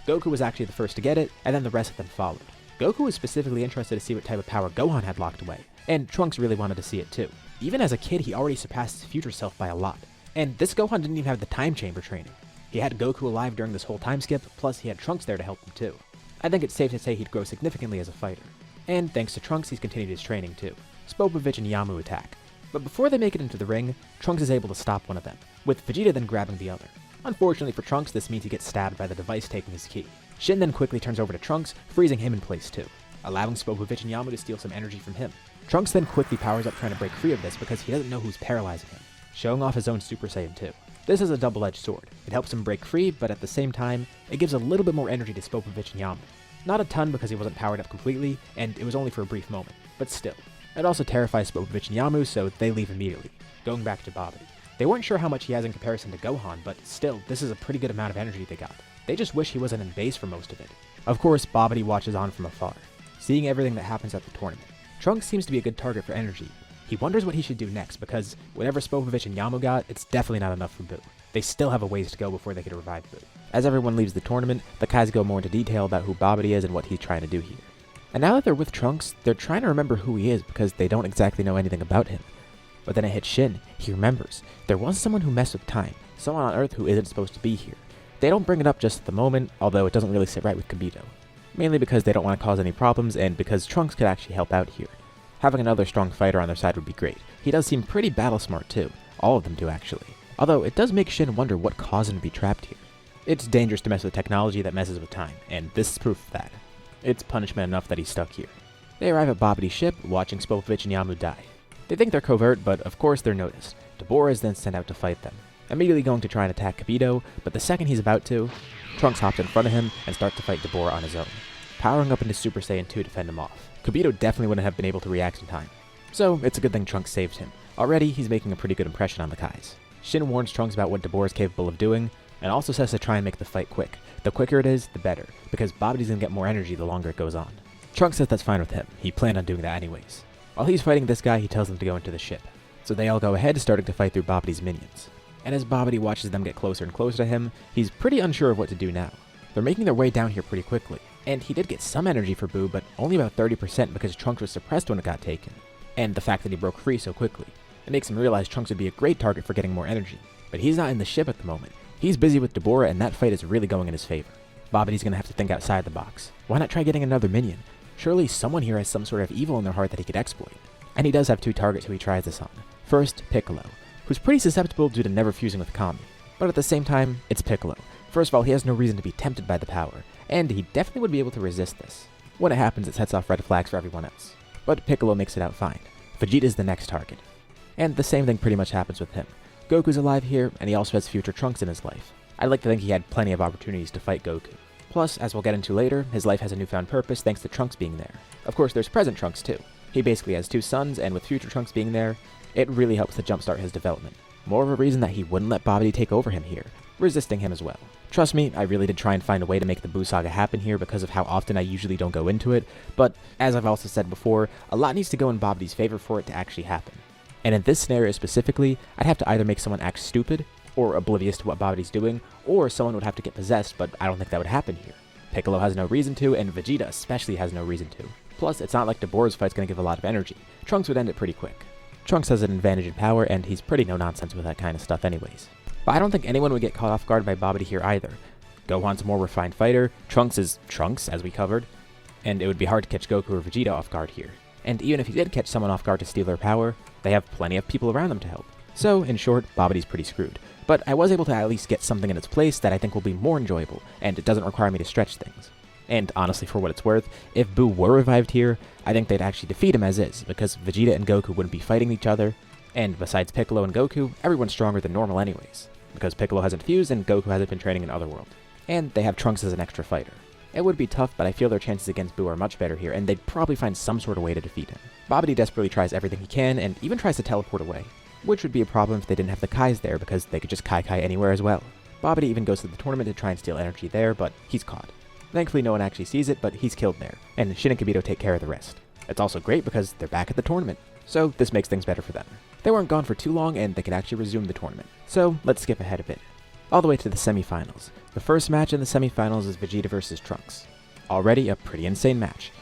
Goku was actually the first to get it, and then the rest of them followed. Goku was specifically interested to see what type of power Gohan had locked away, and Trunks really wanted to see it too. Even as a kid, he already surpassed his future self by a lot. And this Gohan didn't even have the time chamber training. He had Goku alive during this whole time skip, plus he had Trunks there to help him too. I think it's safe to say he'd grow significantly as a fighter. And thanks to Trunks, he's continued his training too. Spopovich and Yamu attack. But before they make it into the ring, Trunks is able to stop one of them, with Vegeta then grabbing the other. Unfortunately for Trunks, this means he gets stabbed by the device taking his ki. Shin then quickly turns over to Trunks, freezing him in place too, allowing Spopovich and Yamu to steal some energy from him. Trunks then quickly powers up trying to break free of this because he doesn't know who's paralyzing him, showing off his own Super Saiyan 2. This is a double-edged sword. It helps him break free, but at the same time, it gives a little bit more energy to Spopovich and Yamu. Not a ton because he wasn't powered up completely, and it was only for a brief moment, but still. It also terrifies Spopovich and Yamu, so they leave immediately. Going back to Babidi. They weren't sure how much he has in comparison to Gohan, but still, this is a pretty good amount of energy they got. They just wish he wasn't in base for most of it. Of course, Babidi watches on from afar, seeing everything that happens at the tournament. Trunks seems to be a good target for energy. He wonders what he should do next, because whatever Spopovich and Yamu got, it's definitely not enough for Boo. They still have a ways to go before they could revive Boo. As everyone leaves the tournament, the Kais go more into detail about who Babidi is and what he's trying to do here. And now that they're with Trunks, they're trying to remember who he is because they don't exactly know anything about him. But then it hits Shin. He remembers. There was someone who messed with time, someone on Earth who isn't supposed to be here. They don't bring it up just at the moment, although it doesn't really sit right with Kibito. Mainly because they don't want to cause any problems and because Trunks could actually help out here. Having another strong fighter on their side would be great. He does seem pretty battle smart too. All of them do actually. Although it does make Shin wonder what caused him to be trapped here. It's dangerous to mess with technology that messes with time, and this is proof of that. It's punishment enough that he's stuck here. They arrive at Babidi's ship, watching Spopovich and Yamu die. They think they're covert, but of course they're noticed. Deborah is then sent out to fight them, immediately going to try and attack Kibito, but the second he's about to, Trunks hops in front of him and starts to fight Deborah on his own, powering up into Super Saiyan 2 to fend him off. Kibito definitely wouldn't have been able to react in time. So it's a good thing Trunks saved him. Already, he's making a pretty good impression on the Kais. Shin warns Trunks about what Deborah is capable of doing, and also says to try and make the fight quick. The quicker it is, the better, because Babidi's gonna get more energy the longer it goes on. Trunks says that's fine with him. He planned on doing that anyways. While he's fighting this guy, he tells them to go into the ship. So they all go ahead, starting to fight through Babidi's minions. And as Babidi watches them get closer and closer to him, he's pretty unsure of what to do now. They're making their way down here pretty quickly, and he did get some energy for Boo, but only about 30% because Trunks was suppressed when it got taken, and the fact that he broke free so quickly. It makes him realize Trunks would be a great target for getting more energy. But he's not in the ship at the moment. He's busy with Deborah, and that fight is really going in his favor. Babidi's gonna have to think outside the box. Why not try getting another minion? Surely someone here has some sort of evil in their heart that he could exploit. And he does have two targets who he tries this on. First, Piccolo, who's pretty susceptible due to never fusing with Kami. But at the same time, it's Piccolo. First of all, he has no reason to be tempted by the power, and he definitely would be able to resist this. When it happens, it sets off red flags for everyone else. But Piccolo makes it out fine. Vegeta's the next target. And the same thing pretty much happens with him. Goku's alive here, and he also has future Trunks in his life. I'd like to think he had plenty of opportunities to fight Goku. Plus, as we'll get into later, his life has a newfound purpose thanks to Trunks being there. Of course, there's present Trunks too. He basically has two sons, and with future Trunks being there, it really helps to jumpstart his development. More of a reason that he wouldn't let Babidi take over him here, resisting him as well. Trust me, I really did try and find a way to make the Buu saga happen here because of how often I usually don't go into it, but as I've also said before, a lot needs to go in Babidi's favor for it to actually happen. And in this scenario specifically, I'd have to either make someone act stupid, or oblivious to what Babidi's doing, or someone would have to get possessed, but I don't think that would happen here. Piccolo has no reason to, and Vegeta especially has no reason to. Plus, it's not like Deborah's fight's gonna give a lot of energy. Trunks would end it pretty quick. Trunks has an advantage in power, and he's pretty no-nonsense with that kind of stuff anyways. But I don't think anyone would get caught off guard by Babidi here either. Gohan's a more refined fighter, Trunks is Trunks, as we covered, and it would be hard to catch Goku or Vegeta off guard here. And even if he did catch someone off guard to steal their power, they have plenty of people around them to help. So, in short, Babidi's pretty screwed. But I was able to at least get something in its place that I think will be more enjoyable, and it doesn't require me to stretch things. And honestly, for what it's worth, if Buu were revived here, I think they'd actually defeat him as is, because Vegeta and Goku wouldn't be fighting each other, and besides Piccolo and Goku, everyone's stronger than normal anyways, because Piccolo hasn't fused and Goku hasn't been training in Otherworld. And they have Trunks as an extra fighter. It would be tough, but I feel their chances against Buu are much better here, and they'd probably find some sort of way to defeat him. Babidi desperately tries everything he can, and even tries to teleport away, which would be a problem if they didn't have the Kais there, because they could just Kai anywhere as well. Babidi even goes to the tournament to try and steal energy there, but he's caught. Thankfully no one actually sees it, but he's killed there, and Shin and Kibito take care of the rest. It's also great because they're back at the tournament, so this makes things better for them. They weren't gone for too long, and they can actually resume the tournament. So let's skip ahead a bit. All the way to the semifinals. The first match in the semifinals is Vegeta versus Trunks. Already a pretty insane match.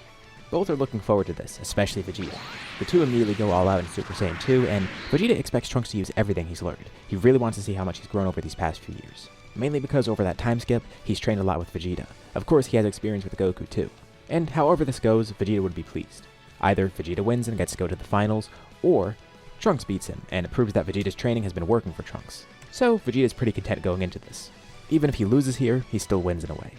Both are looking forward to this, especially Vegeta. The two immediately go all out in Super Saiyan 2, and Vegeta expects Trunks to use everything he's learned. He really wants to see how much he's grown over these past few years. Mainly because over that time skip, he's trained a lot with Vegeta. Of course, he has experience with Goku too. And however this goes, Vegeta would be pleased. Either Vegeta wins and gets to go to the finals, or Trunks beats him, and it proves that Vegeta's training has been working for Trunks. So Vegeta's pretty content going into this. Even if he loses here, he still wins in a way.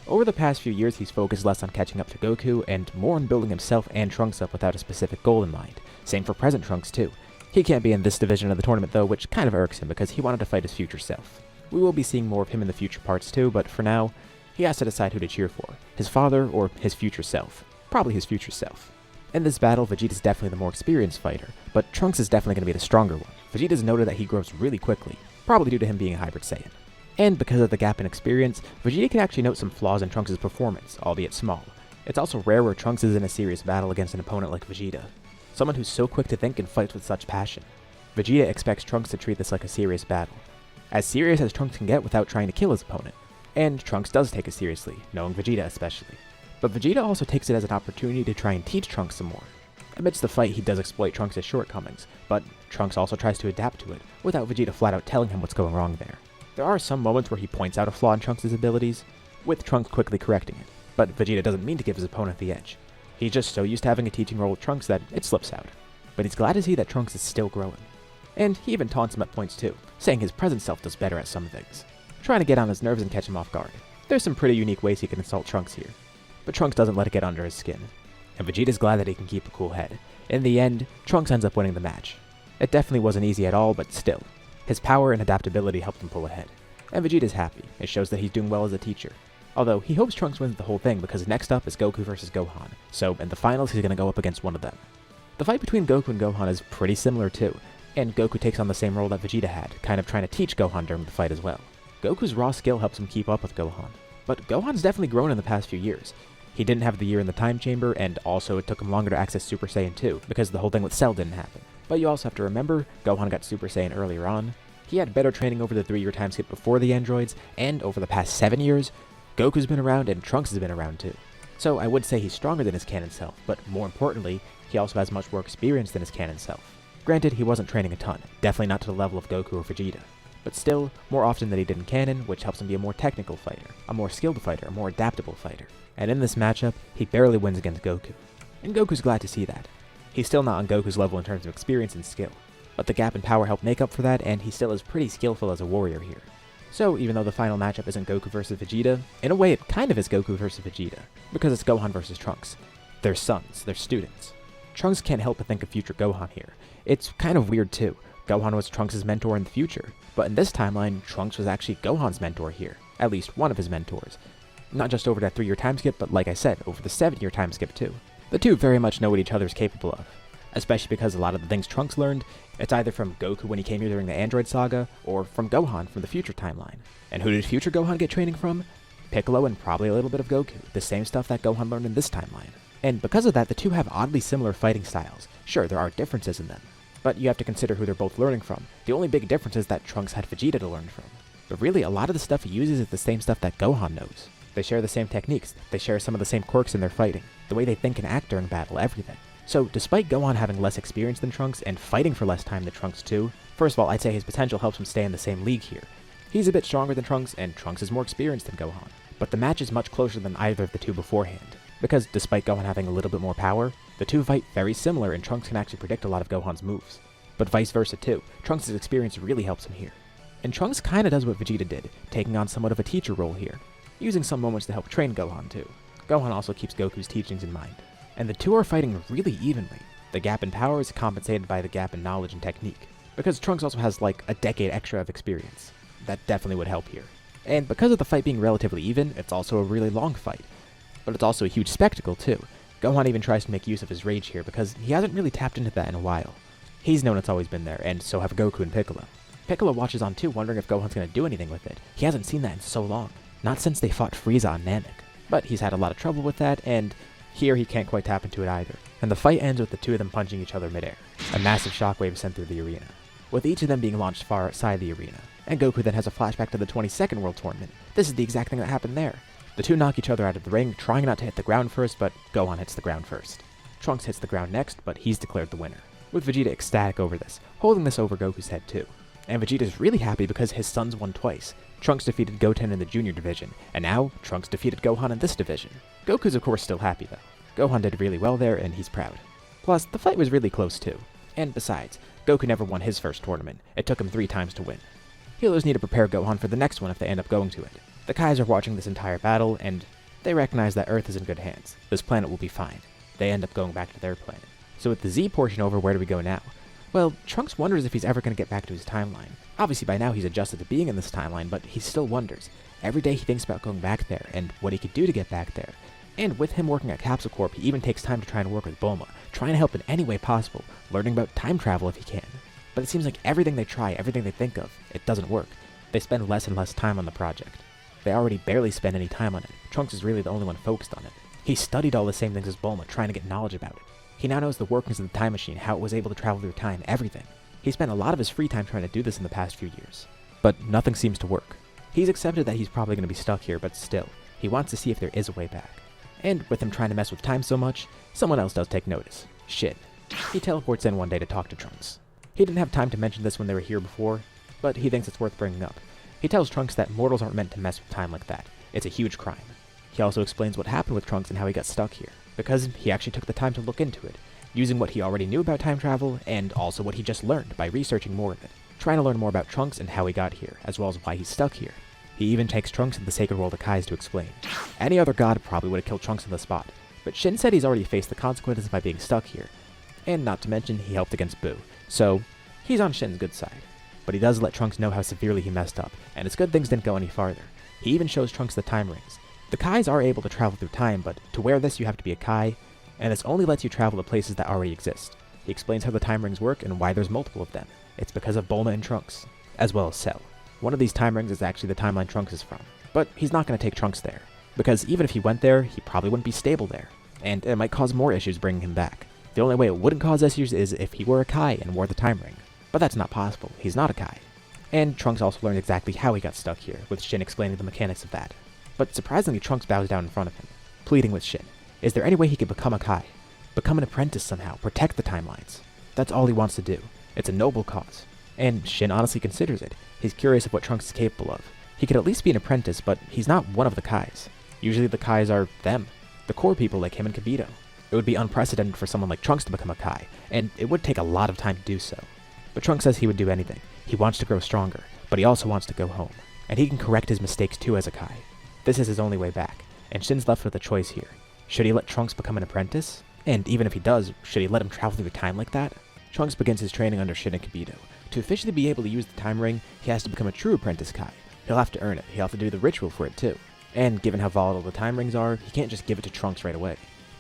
Over the past few years, he's focused less on catching up to Goku, and more on building himself and Trunks up without a specific goal in mind. Same for present Trunks too. He can't be in this division of the tournament though, which kind of irks him because he wanted to fight his future self. We will be seeing more of him in the future parts too, but for now, He has to decide who to cheer for, his father or his future self. Probably his future self. In this battle, Vegeta's definitely the more experienced fighter, but Trunks is definitely going to be the stronger one. Vegeta's noted that he grows really quickly, probably due to him being a hybrid Saiyan. And because of the gap in experience, Vegeta can actually note some flaws in Trunks' performance, albeit small. It's also rare where Trunks is in a serious battle against an opponent like Vegeta, someone who's so quick to think and fights with such passion. Vegeta expects Trunks to treat this like a serious battle, as serious as Trunks can get without trying to kill his opponent. And Trunks does take it seriously, knowing Vegeta especially. But Vegeta also takes it as an opportunity to try and teach Trunks some more. Amidst the fight, he does exploit Trunks' shortcomings, but Trunks also tries to adapt to it, without Vegeta flat out telling him what's going wrong there. There are some moments where he points out a flaw in Trunks' abilities, with Trunks quickly correcting it, but Vegeta doesn't mean to give his opponent the edge. He's just so used to having a teaching role with Trunks that it slips out. But he's glad to see that Trunks is still growing. And he even taunts him at points too, saying his present self does better at some things, trying to get on his nerves and catch him off guard. There's some pretty unique ways he can insult Trunks here, but Trunks doesn't let it get under his skin, and Vegeta's glad that he can keep a cool head. In the end, Trunks ends up winning the match. It definitely wasn't easy at all, but still, his power and adaptability helped him pull ahead. And Vegeta's happy. It shows that he's doing well as a teacher. Although, he hopes Trunks wins the whole thing because next up is Goku versus Gohan, so in the finals he's going to go up against one of them. The fight between Goku and Gohan is pretty similar too, and Goku takes on the same role that Vegeta had, kind of trying to teach Gohan during the fight as well. Goku's raw skill helps him keep up with Gohan, but Gohan's definitely grown in the past few years. He didn't have the year in the time chamber, and also it took him longer to access Super Saiyan 2, because the whole thing with Cell didn't happen. But you also have to remember, Gohan got Super Saiyan earlier on. He had better training over the 3-year time skip before the androids, and over the past 7 years, Goku's been around and Trunks has been around too. So I would say he's stronger than his canon self, but more importantly, he also has much more experience than his canon self. Granted, he wasn't training a ton, definitely not to the level of Goku or Vegeta, but still, more often than he did in canon, which helps him be a more technical fighter, a more skilled fighter, a more adaptable fighter. And in this matchup, he barely wins against Goku. And Goku's glad to see that. He's still not on Goku's level in terms of experience and skill, but the gap in power helped make up for that, and he still is pretty skillful as a warrior here. So even though the final matchup isn't Goku versus Vegeta, in a way it kind of is Goku versus Vegeta, because it's Gohan versus Trunks. They're sons, they're students. Trunks can't help but think of future Gohan here. It's kind of weird too. Gohan was Trunks' mentor in the future, but in this timeline, Trunks was actually Gohan's mentor here, at least one of his mentors. Not just over that 3-year time skip, but like I said, over the 7-year time skip too. The two very much know what each other's capable of, especially because a lot of the things Trunks learned, it's either from Goku when he came here during the Android Saga, or from Gohan from the future timeline. And who did future Gohan get training from? Piccolo and probably a little bit of Goku, the same stuff that Gohan learned in this timeline. And because of that, the two have oddly similar fighting styles. Sure, there are differences in them, but you have to consider who they're both learning from. The only big difference is that Trunks had Vegeta to learn from. But really, a lot of the stuff he uses is the same stuff that Gohan knows. They share the same techniques, they share some of the same quirks in their fighting, the way they think and act during battle, everything. So, despite Gohan having less experience than Trunks and fighting for less time than Trunks too, first of all, I'd say his potential helps him stay in the same league here. He's a bit stronger than Trunks, and Trunks is more experienced than Gohan. But the match is much closer than either of the two beforehand, because despite Gohan having a little bit more power, the two fight very similar and Trunks can actually predict a lot of Gohan's moves. But vice versa too, Trunks' experience really helps him here. And Trunks kinda does what Vegeta did, taking on somewhat of a teacher role here, using some moments to help train Gohan too. Gohan also keeps Goku's teachings in mind. And the two are fighting really evenly. The gap in power is compensated by the gap in knowledge and technique, because Trunks also has like a decade extra of experience. That definitely would help here. And because of the fight being relatively even, it's also a really long fight. But it's also a huge spectacle too. Gohan even tries to make use of his rage here because he hasn't really tapped into that in a while. He's known it's always been there, and so have Goku and Piccolo. Piccolo watches on too, wondering if Gohan's gonna do anything with it. He hasn't seen that in so long. Not since they fought Frieza on Namek. But he's had a lot of trouble with that, and here he can't quite tap into it either. And the fight ends with the two of them punching each other midair. A massive shockwave is sent through the arena, with each of them being launched far outside the arena. And Goku then has a flashback to the 22nd World Tournament. This is the exact thing that happened there. The two knock each other out of the ring, trying not to hit the ground first, but Gohan hits the ground first. Trunks hits the ground next, but he's declared the winner, with Vegeta ecstatic over this, holding this over Goku's head too. And Vegeta's really happy because his sons won twice. Trunks defeated Goten in the junior division, and now Trunks defeated Gohan in this division. Goku's of course still happy though. Gohan did really well there, and he's proud. Plus, the fight was really close too. And besides, Goku never won his first tournament. It took him 3 times to win. Healers need to prepare Gohan for the next one if they end up going to it. The Kais are watching this entire battle, and they recognize that Earth is in good hands. This planet will be fine. They end up going back to their planet. So with the Z portion over, where do we go now? Well, Trunks wonders if he's ever going to get back to his timeline. Obviously by now he's adjusted to being in this timeline, but he still wonders. Every day he thinks about going back there, and what he could do to get back there. And with him working at Capsule Corp, he even takes time to try and work with Bulma, trying to help in any way possible, learning about time travel if he can. But it seems like everything they try, everything they think of, it doesn't work. They spend less and less time on the project. They already barely spend any time on it. Trunks is really the only one focused on it. He studied all the same things as Bulma, trying to get knowledge about it. He now knows the workings of the time machine, how it was able to travel through time, everything. He spent a lot of his free time trying to do this in the past few years. But nothing seems to work. He's accepted that he's probably going to be stuck here, but still, he wants to see if there is a way back. And with him trying to mess with time so much, someone else does take notice. Shin. He teleports in one day to talk to Trunks. He didn't have time to mention this when they were here before, but he thinks it's worth bringing up. He tells Trunks that mortals aren't meant to mess with time like that. It's a huge crime. He also explains what happened with Trunks and how he got stuck here, because he actually took the time to look into it, using what he already knew about time travel, and also what he just learned by researching more of it, trying to learn more about Trunks and how he got here, as well as why he's stuck here. He even takes Trunks to the Sacred World of Kais to explain. Any other god probably would have killed Trunks on the spot, but Shin said he's already faced the consequences by being stuck here, and not to mention he helped against Boo, so he's on Shin's good side. But he does let Trunks know how severely he messed up, and it's good things didn't go any farther. He even shows Trunks the time rings. The Kais are able to travel through time, but to wear this you have to be a Kai, and this only lets you travel to places that already exist. He explains how the time rings work and why there's multiple of them. It's because of Bulma and Trunks, as well as Cell. One of these time rings is actually the timeline Trunks is from, but he's not going to take Trunks there, because even if he went there, he probably wouldn't be stable there, and it might cause more issues bringing him back. The only way it wouldn't cause issues is if he were a Kai and wore the time ring, but that's not possible, he's not a Kai. And Trunks also learned exactly how he got stuck here, with Shin explaining the mechanics of that. But surprisingly, Trunks bows down in front of him, pleading with Shin. Is there any way he could become a Kai? Become an apprentice somehow, protect the timelines. That's all he wants to do. It's a noble cause. And Shin honestly considers it. He's curious of what Trunks is capable of. He could at least be an apprentice, but he's not one of the Kais. Usually the Kais are them, the core people like him and Kibito. It would be unprecedented for someone like Trunks to become a Kai, and it would take a lot of time to do so. But Trunks says he would do anything. He wants to grow stronger, but he also wants to go home. And he can correct his mistakes too as a Kai. This is his only way back, and Shin's left with a choice here. Should he let Trunks become an apprentice? And even if he does, should he let him travel through time like that? Trunks begins his training under Shin and Kibito. To officially be able to use the time ring, he has to become a true apprentice Kai. He'll have to earn it, he'll have to do the ritual for it too. And given how volatile the time rings are, he can't just give it to Trunks right away.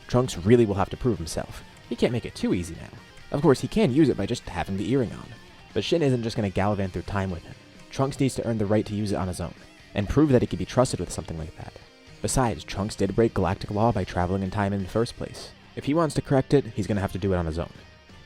Trunks really will have to prove himself. He can't make it too easy now. Of course, he can use it by just having the earring on. But Shin isn't just going to gallivant through time with him. Trunks needs to earn the right to use it on his own, and prove that he can be trusted with something like that. Besides, Trunks did break galactic law by traveling in time in the first place. If he wants to correct it, he's going to have to do it on his own.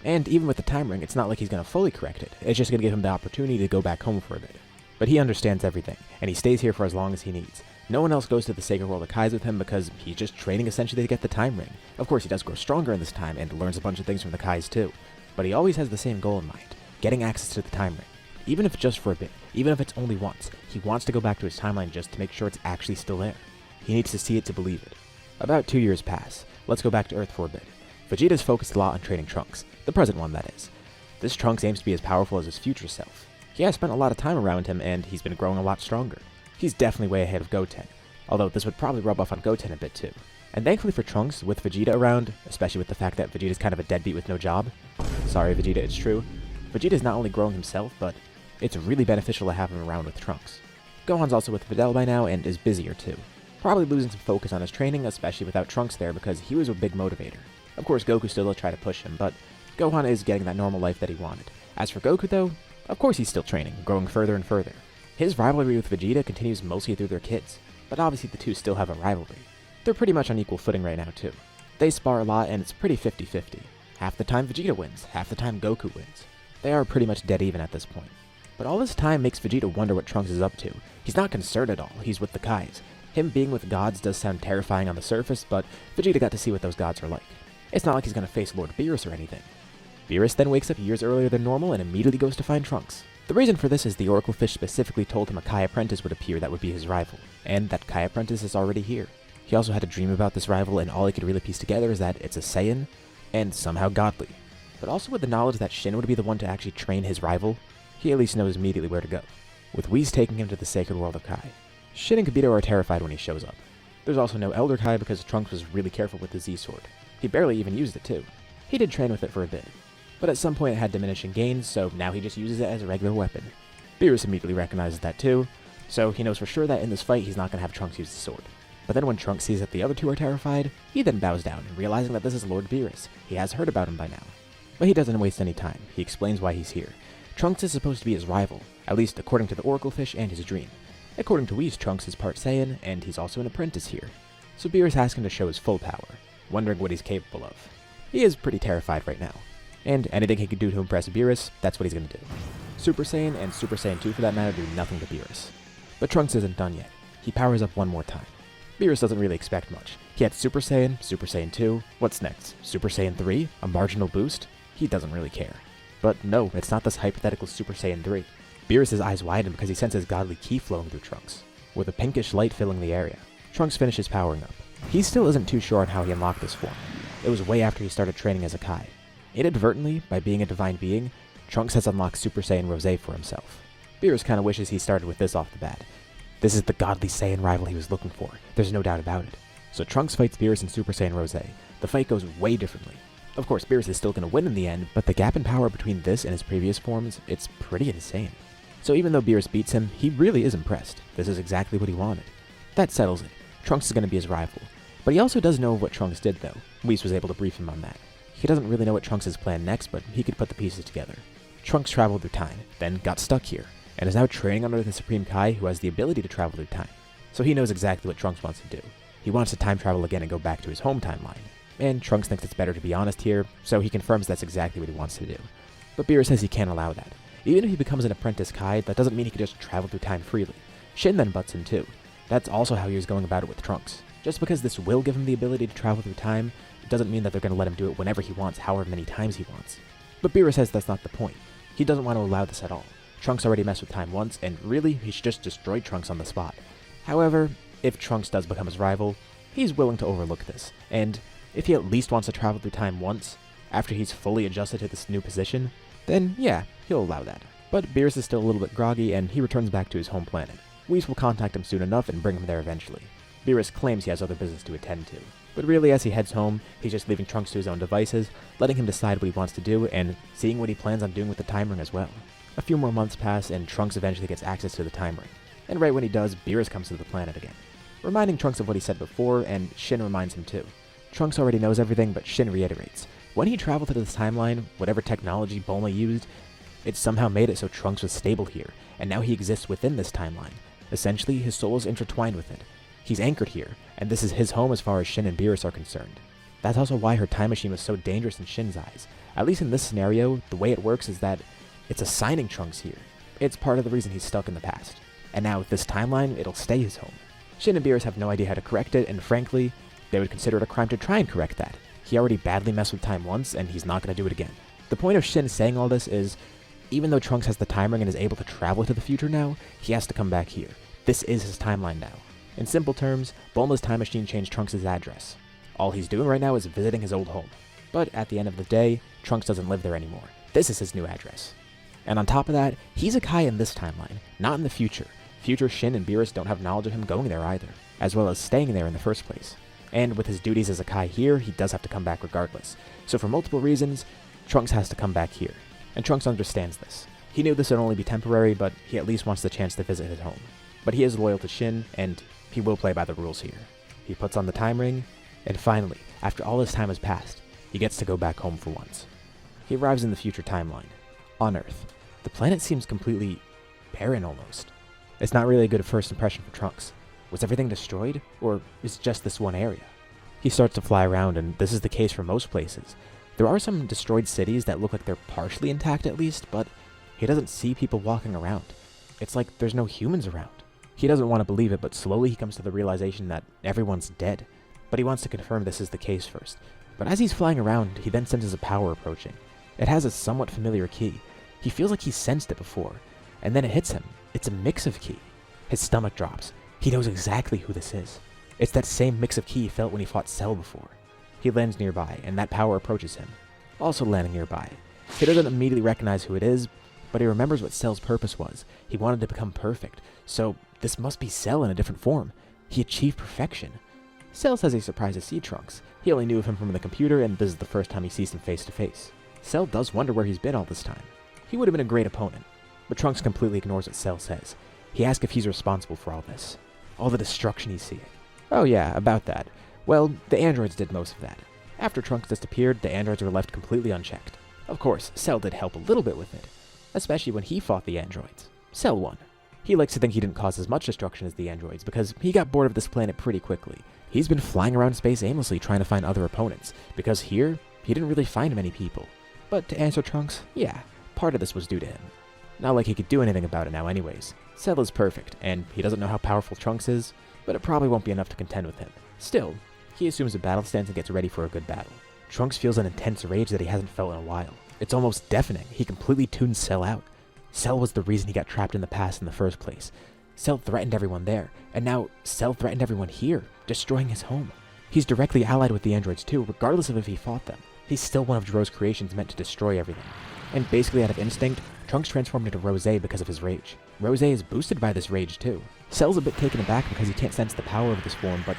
And even with the time ring, it's not like he's going to fully correct it. It's just going to give him the opportunity to go back home for a bit. But he understands everything, and he stays here for as long as he needs. No one else goes to the Sacred World of Kais with him because he's just training essentially to get the time ring. Of course, he does grow stronger in this time and learns a bunch of things from the Kais too. But he always has the same goal in mind, getting access to the time ring. Even if it's just for a bit, even if it's only once, he wants to go back to his timeline just to make sure it's actually still there. He needs to see it to believe it. About 2 years pass. Let's go back to Earth for a bit. Vegeta's focused a lot on training Trunks, the present one that is. This Trunks aims to be as powerful as his future self. He has spent a lot of time around him and he's been growing a lot stronger. He's definitely way ahead of Goten, although this would probably rub off on Goten a bit too. And thankfully for Trunks, with Vegeta around, especially with the fact that Vegeta's kind of a deadbeat with no job. Sorry Vegeta, it's true. Vegeta's not only growing himself, but it's really beneficial to have him around with Trunks. Gohan's also with Videl by now and is busier too. Probably losing some focus on his training, especially without Trunks there because he was a big motivator. Of course Goku still will try to push him, but Gohan is getting that normal life that he wanted. As for Goku though, of course he's still training, growing further and further. His rivalry with Vegeta continues mostly through their kids, but obviously the two still have a rivalry. They're pretty much on equal footing right now too. They spar a lot and it's pretty 50-50. Half the time Vegeta wins, half the time Goku wins. They are pretty much dead even at this point. But all this time makes Vegeta wonder what Trunks is up to. He's not concerned at all, he's with the Kais. Him being with gods does sound terrifying on the surface, but Vegeta got to see what those gods are like. It's not like he's gonna face Lord Beerus or anything. Beerus then wakes up years earlier than normal and immediately goes to find Trunks. The reason for this is the Oracle Fish specifically told him a Kai apprentice would appear that would be his rival, and that Kai apprentice is already here. He also had a dream about this rival and all he could really piece together is that it's a Saiyan, and somehow godly. But also with the knowledge that Shin would be the one to actually train his rival, he at least knows immediately where to go, with Whis taking him to the Sacred World of Kai. Shin and Kibito are terrified when he shows up. There's also no Elder Kai because Trunks was really careful with the Z-Sword. He barely even used it too. He did train with it for a bit. but at some point it had diminishing gains, so now he just uses it as a regular weapon. Beerus immediately recognizes that too, so he knows for sure that in this fight he's not going to have Trunks use the sword. But then when Trunks sees that the other two are terrified, he then bows down, realizing that this is Lord Beerus. He has heard about him by now. But he doesn't waste any time. He explains why he's here. Trunks is supposed to be his rival, at least according to the Oracle Fish and his dream. According to Whis, Trunks is part Saiyan, and he's also an apprentice here. So Beerus asks him to show his full power, wondering what he's capable of. He is pretty terrified right now, and anything he could do to impress Beerus, that's what he's going to do. Super Saiyan and Super Saiyan 2 for that matter do nothing to Beerus. But Trunks isn't done yet. He powers up one more time. Beerus doesn't really expect much. He had Super Saiyan 2, what's next? Super Saiyan 3? A marginal boost? He doesn't really care. But no, it's not this hypothetical Super Saiyan 3. Beerus' eyes widen because he senses godly ki flowing through Trunks, with a pinkish light filling the area. Trunks finishes powering up. He still isn't too sure on how he unlocked this form. It was way after he started training as a Kai. Inadvertently, by being a divine being, Trunks has unlocked Super Saiyan Rosé for himself. Beerus kinda wishes he started with this off the bat. This is the godly Saiyan rival he was looking for, there's no doubt about it. So Trunks fights Beerus in Super Saiyan Rosé. The fight goes way differently. Of course, Beerus is still gonna win in the end, but the gap in power between this and his previous forms, it's pretty insane. So even though Beerus beats him, he really is impressed. This is exactly what he wanted. That settles it. Trunks is gonna be his rival. But he also does know what Trunks did though. Whis was able to brief him on that. He doesn't really know what Trunks' plan next, but he could put the pieces together. Trunks traveled through time, then got stuck here, and is now training under the Supreme Kai who has the ability to travel through time. So he knows exactly what Trunks wants to do. He wants to time travel again and go back to his home timeline. And Trunks thinks it's better to be honest here, so he confirms that's exactly what he wants to do. But Beerus says he can't allow that. Even if he becomes an apprentice Kai, that doesn't mean he can just travel through time freely. Shin then butts in too. That's also how he was going about it with Trunks. Just because this will give him the ability to travel through time, it doesn't mean that they're going to let him do it whenever he wants, however many times he wants. But Beerus says that's not the point. He doesn't want to allow this at all. Trunks already messed with time once, and really, he should just destroy Trunks on the spot. However, if Trunks does become his rival, he's willing to overlook this, and if he at least wants to travel through time once, after he's fully adjusted to this new position, then yeah, he'll allow that. But Beerus is still a little bit groggy, and he returns back to his home planet. Whis will contact him soon enough and bring him there eventually. Beerus claims he has other business to attend to, but really as he heads home, he's just leaving Trunks to his own devices, letting him decide what he wants to do, and seeing what he plans on doing with the time ring as well. A few more months pass, and Trunks eventually gets access to the time ring. And right when he does, Beerus comes to the planet again, reminding Trunks of what he said before, and Shin reminds him too. Trunks already knows everything, but Shin reiterates. When he traveled to this timeline, whatever technology Bulma used, it somehow made it so Trunks was stable here, and now he exists within this timeline. Essentially, his soul is intertwined with it. He's anchored here, and this is his home as far as Shin and Beerus are concerned. That's also why her time machine was so dangerous in Shin's eyes. At least in this scenario, the way it works is that it's assigning Trunks here. It's part of the reason he's stuck in the past. And now with this timeline, it'll stay his home. Shin and Beerus have no idea how to correct it, and frankly, they would consider it a crime to try and correct that. He already badly messed with time once, and he's not going to do it again. The point of Shin saying all this is, even though Trunks has the time ring and is able to travel to the future now, he has to come back here. This is his timeline now. In simple terms, Bulma's time machine changed Trunks' address. All he's doing right now is visiting his old home. But at the end of the day, Trunks doesn't live there anymore. This is his new address. And on top of that, he's a Kai in this timeline, not in the future. Future Shin and Beerus don't have knowledge of him going there either, as well as staying there in the first place. And with his duties as a Kai here, he does have to come back regardless. So for multiple reasons, Trunks has to come back here. And Trunks understands this. He knew this would only be temporary, but he at least wants the chance to visit his home. But he is loyal to Shin, and he will play by the rules here. He puts on the time ring, and finally, after all this time has passed, he gets to go back home for once. He arrives in the future timeline. On Earth, the planet seems completely barren almost. It's not really a good first impression for Trunks. Was everything destroyed, or is it just this one area? He starts to fly around, and this is the case for most places. There are some destroyed cities that look like they're partially intact at least, but he doesn't see people walking around. It's like there's no humans around. He doesn't want to believe it, but slowly he comes to the realization that everyone's dead. But he wants to confirm this is the case first. But as he's flying around, he then senses a power approaching. It has a somewhat familiar key. He feels like he's sensed it before, and then it hits him. It's a mix of ki. His stomach drops. He knows exactly who this is. It's that same mix of ki he felt when he fought Cell before. He lands nearby, and that power approaches him, also landing nearby. He doesn't immediately recognize who it is, but he remembers what Cell's purpose was. He wanted to become perfect, so this must be Cell in a different form. He achieved perfection. Cell says he's surprised to see Trunks. He only knew of him from the computer, and this is the first time he sees him face to face. Cell does wonder where he's been all this time. He would have been a great opponent, but Trunks completely ignores what Cell says. He asks if he's responsible for all this. All the destruction he's seeing. Oh yeah, about that. Well, the androids did most of that. After Trunks disappeared, the androids were left completely unchecked. Of course, Cell did help a little bit with it, especially when he fought the androids. Cell won. He likes to think he didn't cause as much destruction as the androids because he got bored of this planet pretty quickly. He's been flying around space aimlessly trying to find other opponents, because here, he didn't really find many people. But to answer Trunks, yeah, part of this was due to him. Not like he could do anything about it now anyways. Cell is perfect, and he doesn't know how powerful Trunks is, but it probably won't be enough to contend with him. Still, he assumes a battle stance and gets ready for a good battle. Trunks feels an intense rage that he hasn't felt in a while. It's almost deafening. He completely tunes Cell out. Cell was the reason he got trapped in the past in the first place. Cell threatened everyone there, and now Cell threatened everyone here, destroying his home. He's directly allied with the androids too, regardless of if he fought them. He's still one of Dro's creations meant to destroy everything. And basically out of instinct, Trunks transformed into Rosé because of his rage. Rosé is boosted by this rage too. Cell's a bit taken aback because he can't sense the power of this form, but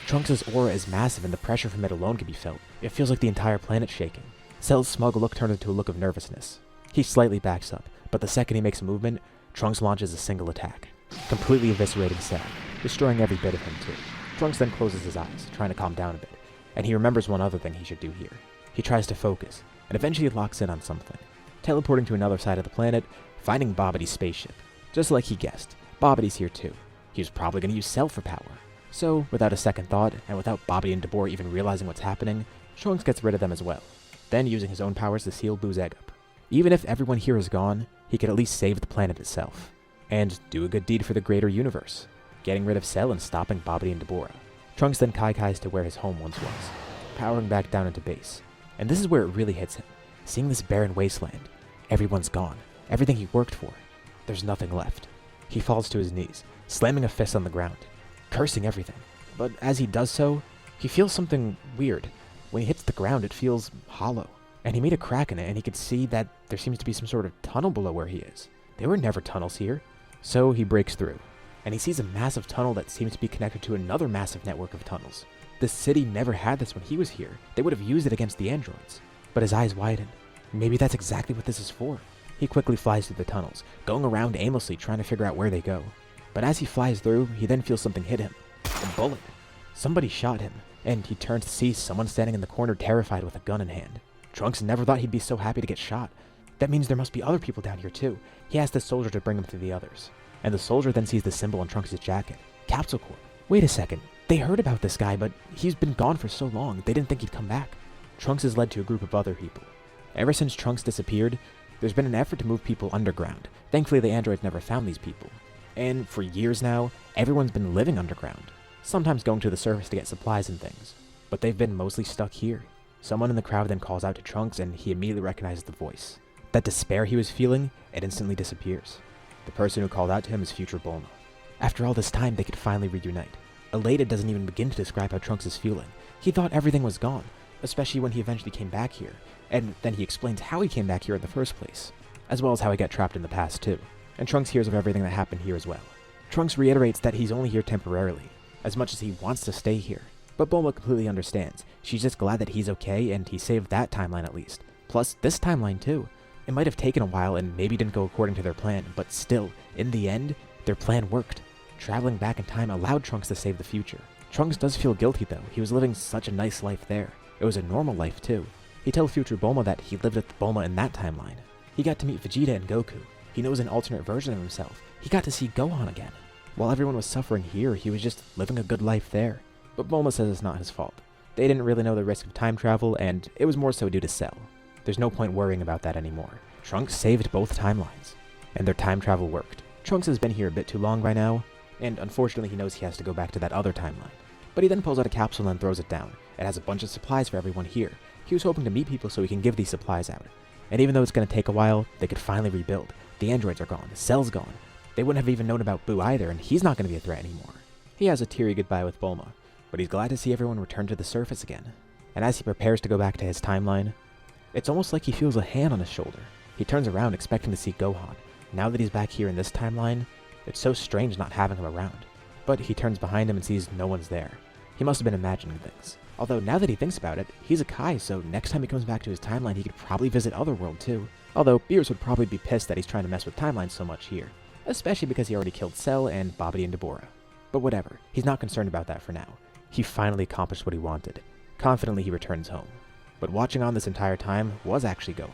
Trunks' aura is massive and the pressure from it alone can be felt. It feels like the entire planet's shaking. Cell's smug look turns into a look of nervousness. He slightly backs up, but the second he makes a movement, Trunks launches a single attack, completely eviscerating Cell, destroying every bit of him too. Trunks then closes his eyes, trying to calm down a bit, and he remembers one other thing he should do here. He tries to focus, and eventually locks in on something, teleporting to another side of the planet, finding Babidi's spaceship. Just like he guessed, Babidi's here too. He was probably going to use Cell for power. So, without a second thought, and without Babidi and Dabur even realizing what's happening, Trunks gets rid of them as well, then using his own powers to seal Boo's egg up. Even if everyone here is gone, he could at least save the planet itself, and do a good deed for the greater universe, getting rid of Cell and stopping Babidi and Dabura. Trunks then Kai-Kais to where his home once was, powering back down into base. And this is where it really hits him. Seeing this barren wasteland, everyone's gone, everything he worked for, there's nothing left. He falls to his knees, slamming a fist on the ground, cursing everything. But as he does so, he feels something weird. When he hits the ground, it feels hollow. And he made a crack in it, and he could see that there seems to be some sort of tunnel below where he is. There were never tunnels here. So he breaks through, and he sees a massive tunnel that seems to be connected to another massive network of tunnels. The city never had this when he was here. They would have used it against the androids. But his eyes widen. Maybe that's exactly what this is for. He quickly flies through the tunnels, going around aimlessly trying to figure out where they go. But as he flies through, he then feels something hit him. A bullet. Somebody shot him, and he turns to see someone standing in the corner terrified with a gun in hand. Trunks never thought he'd be so happy to get shot. That means there must be other people down here too. He asks the soldier to bring him to the others. And the soldier then sees the symbol on Trunks' jacket. Capsule Corp. Wait a second. They heard about this guy, but he's been gone for so long, they didn't think he'd come back. Trunks is led to a group of other people. Ever since Trunks disappeared, there's been an effort to move people underground. Thankfully, the androids never found these people. And for years now, everyone's been living underground, sometimes going to the surface to get supplies and things. But they've been mostly stuck here. Someone in the crowd then calls out to Trunks, and he immediately recognizes the voice. That despair he was feeling, it instantly disappears. The person who called out to him is future Bulma. After all this time, they could finally reunite. Elated doesn't even begin to describe how Trunks is feeling. He thought everything was gone, especially when he eventually came back here, and then he explains how he came back here in the first place, as well as how he got trapped in the past too. And Trunks hears of everything that happened here as well. Trunks reiterates that he's only here temporarily, as much as he wants to stay here. But Bulma completely understands. She's just glad that he's okay and he saved that timeline at least. Plus, this timeline too. It might have taken a while and maybe didn't go according to their plan, but still, in the end, their plan worked. Traveling back in time allowed Trunks to save the future. Trunks does feel guilty though. He was living such a nice life there. It was a normal life too. He tells future Bulma that he lived with Bulma in that timeline. He got to meet Vegeta and Goku. He knows an alternate version of himself. He got to see Gohan again. While everyone was suffering here, he was just living a good life there. But Bulma says it's not his fault. They didn't really know the risk of time travel, and it was more so due to Cell. There's no point worrying about that anymore. Trunks saved both timelines, and their time travel worked. Trunks has been here a bit too long by now, and unfortunately he knows he has to go back to that other timeline. But he then pulls out a capsule and throws it down. It has a bunch of supplies for everyone here. He was hoping to meet people so he can give these supplies out. And even though it's going to take a while, they could finally rebuild. The androids are gone, Cell's gone. They wouldn't have even known about Boo either, and he's not going to be a threat anymore. He has a teary goodbye with Bulma, but he's glad to see everyone return to the surface again. And as he prepares to go back to his timeline, it's almost like he feels a hand on his shoulder. He turns around expecting to see Gohan. Now that he's back here in this timeline, it's so strange not having him around. But he turns behind him and sees no one's there. He must have been imagining things. Although now that he thinks about it, he's a Kai, so next time he comes back to his timeline he could probably visit Otherworld too. Although Beerus would probably be pissed that he's trying to mess with timelines so much here, especially because he already killed Cell and Babidi and Deborah. But whatever, he's not concerned about that for now. He finally accomplished what he wanted. Confidently he returns home. But watching on this entire time was actually Gohan.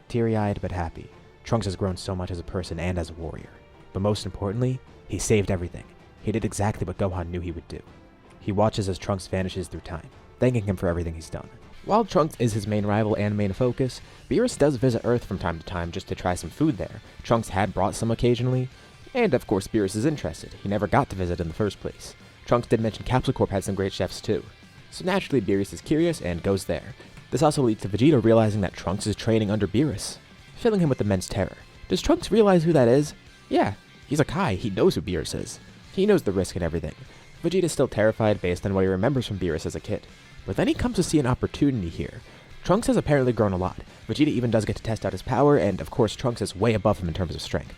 Teary-eyed but happy, Trunks has grown so much as a person and as a warrior. But most importantly, he saved everything. He did exactly what Gohan knew he would do. He watches as Trunks vanishes through time, thanking him for everything he's done. While Trunks is his main rival and main focus, Beerus does visit Earth from time to time just to try some food there. Trunks had brought some occasionally, and of course Beerus is interested. He never got to visit in the first place. Trunks did mention Capsule Corp had some great chefs too. So naturally Beerus is curious and goes there. This also leads to Vegeta realizing that Trunks is training under Beerus, filling him with immense terror. Does Trunks realize who that is? Yeah, he's a Kai, he knows who Beerus is. He knows the risk and everything. Vegeta's still terrified based on what he remembers from Beerus as a kid. But then he comes to see an opportunity here. Trunks has apparently grown a lot. Vegeta even does get to test out his power, and of course Trunks is way above him in terms of strength.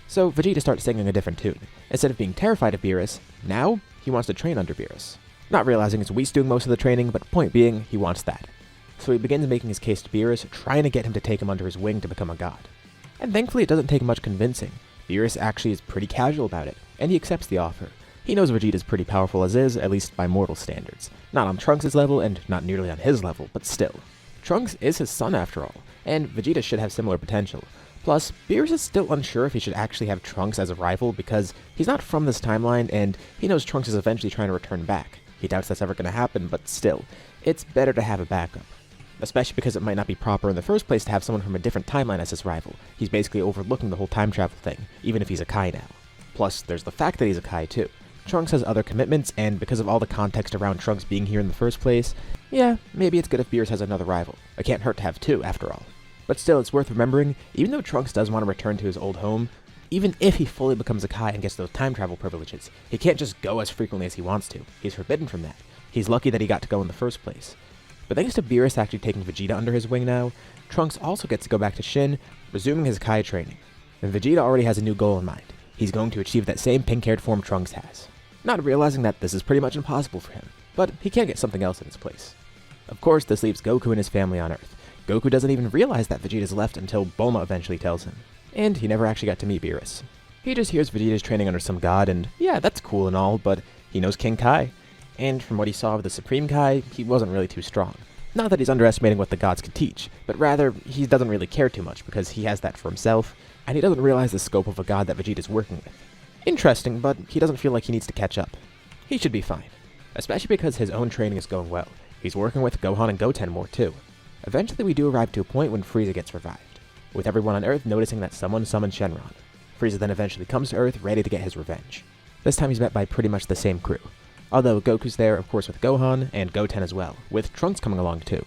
So Vegeta starts singing a different tune. Instead of being terrified of Beerus, now he wants to train under Beerus. Not realizing it's Whis doing most of the training, but point being, he wants that. So he begins making his case to Beerus, trying to get him to take him under his wing to become a god. And thankfully it doesn't take much convincing. Beerus actually is pretty casual about it, and he accepts the offer. He knows Vegeta's pretty powerful as is, at least by mortal standards. Not on Trunks' level, and not nearly on his level, but still. Trunks is his son after all, and Vegeta should have similar potential. Plus, Beerus is still unsure if he should actually have Trunks as a rival because he's not from this timeline, and he knows Trunks is eventually trying to return back. He doubts that's ever going to happen, but still, it's better to have a backup. Especially because it might not be proper in the first place to have someone from a different timeline as his rival. He's basically overlooking the whole time travel thing, even if he's a Kai now. Plus, there's the fact that he's a Kai too. Trunks has other commitments, and because of all the context around Trunks being here in the first place, yeah, maybe it's good if Beerus has another rival. It can't hurt to have two, after all. But still, it's worth remembering, even though Trunks does want to return to his old home, even if he fully becomes a Kai and gets those time travel privileges, he can't just go as frequently as he wants to. He's forbidden from that. He's lucky that he got to go in the first place. But thanks to Beerus actually taking Vegeta under his wing now, Trunks also gets to go back to Shin, resuming his Kai training. And Vegeta already has a new goal in mind. He's going to achieve that same pink-haired form Trunks has. Not realizing that this is pretty much impossible for him, but he can't get something else in its place. Of course, this leaves Goku and his family on Earth. Goku doesn't even realize that Vegeta's left until Bulma eventually tells him. And he never actually got to meet Beerus. He just hears Vegeta's training under some god, and yeah, that's cool and all, but he knows King Kai. And from what he saw of the Supreme Kai, he wasn't really too strong. Not that he's underestimating what the gods could teach, but rather, he doesn't really care too much because he has that for himself, and he doesn't realize the scope of a god that Vegeta's working with. Interesting, but he doesn't feel like he needs to catch up. He should be fine. Especially because his own training is going well. He's working with Gohan and Goten more too. Eventually we do arrive to a point when Frieza gets revived, with everyone on Earth noticing that someone summoned Shenron. Frieza then eventually comes to Earth ready to get his revenge. This time he's met by pretty much the same crew. Although Goku's there, of course, with Gohan, and Goten as well, with Trunks coming along too.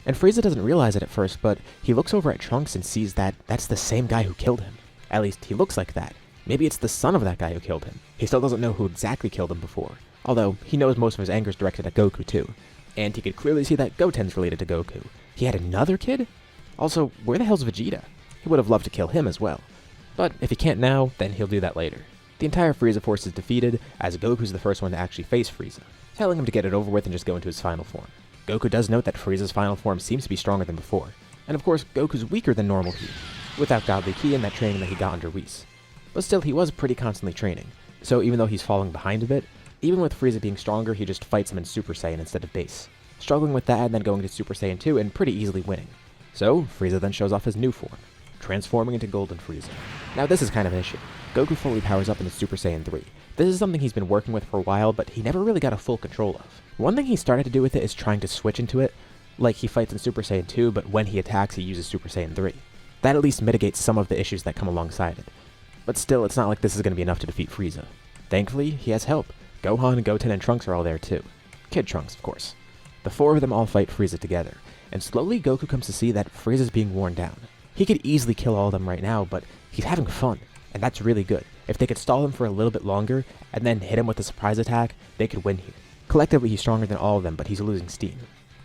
And Frieza doesn't realize it at first, but he looks over at Trunks and sees that that's the same guy who killed him. At least, he looks like that. Maybe it's the son of that guy who killed him. He still doesn't know who exactly killed him before, although he knows most of his anger is directed at Goku too. And he could clearly see that Goten's related to Goku. He had another kid? Also, where the hell's Vegeta? He would have loved to kill him as well. But if he can't now, then he'll do that later. The entire Frieza force is defeated, as Goku's the first one to actually face Frieza, telling him to get it over with and just go into his final form. Goku does note that Frieza's final form seems to be stronger than before, and of course Goku's weaker than normal Ki, without Godly Ki and that training that he got under Whis. But still, he was pretty constantly training, so even though he's falling behind a bit, even with Frieza being stronger, he just fights him in Super Saiyan instead of base, struggling with that and then going to Super Saiyan 2 and pretty easily winning. So, Frieza then shows off his new form, transforming into Golden Frieza. Now this is kind of an issue. Goku fully powers up into Super Saiyan 3. This is something he's been working with for a while, but he never really got a full control of. One thing he started to do with it is trying to switch into it, like he fights in Super Saiyan 2, but when he attacks he uses Super Saiyan 3. That at least mitigates some of the issues that come alongside it. But still, it's not like this is going to be enough to defeat Frieza. Thankfully, he has help. Gohan, Goten, and Trunks are all there too. Kid Trunks, of course. The four of them all fight Frieza together, and slowly Goku comes to see that Frieza's being worn down. He could easily kill all of them right now, but he's having fun, and that's really good. If they could stall him for a little bit longer, and then hit him with a surprise attack, they could win here. Collectively, he's stronger than all of them, but he's losing steam.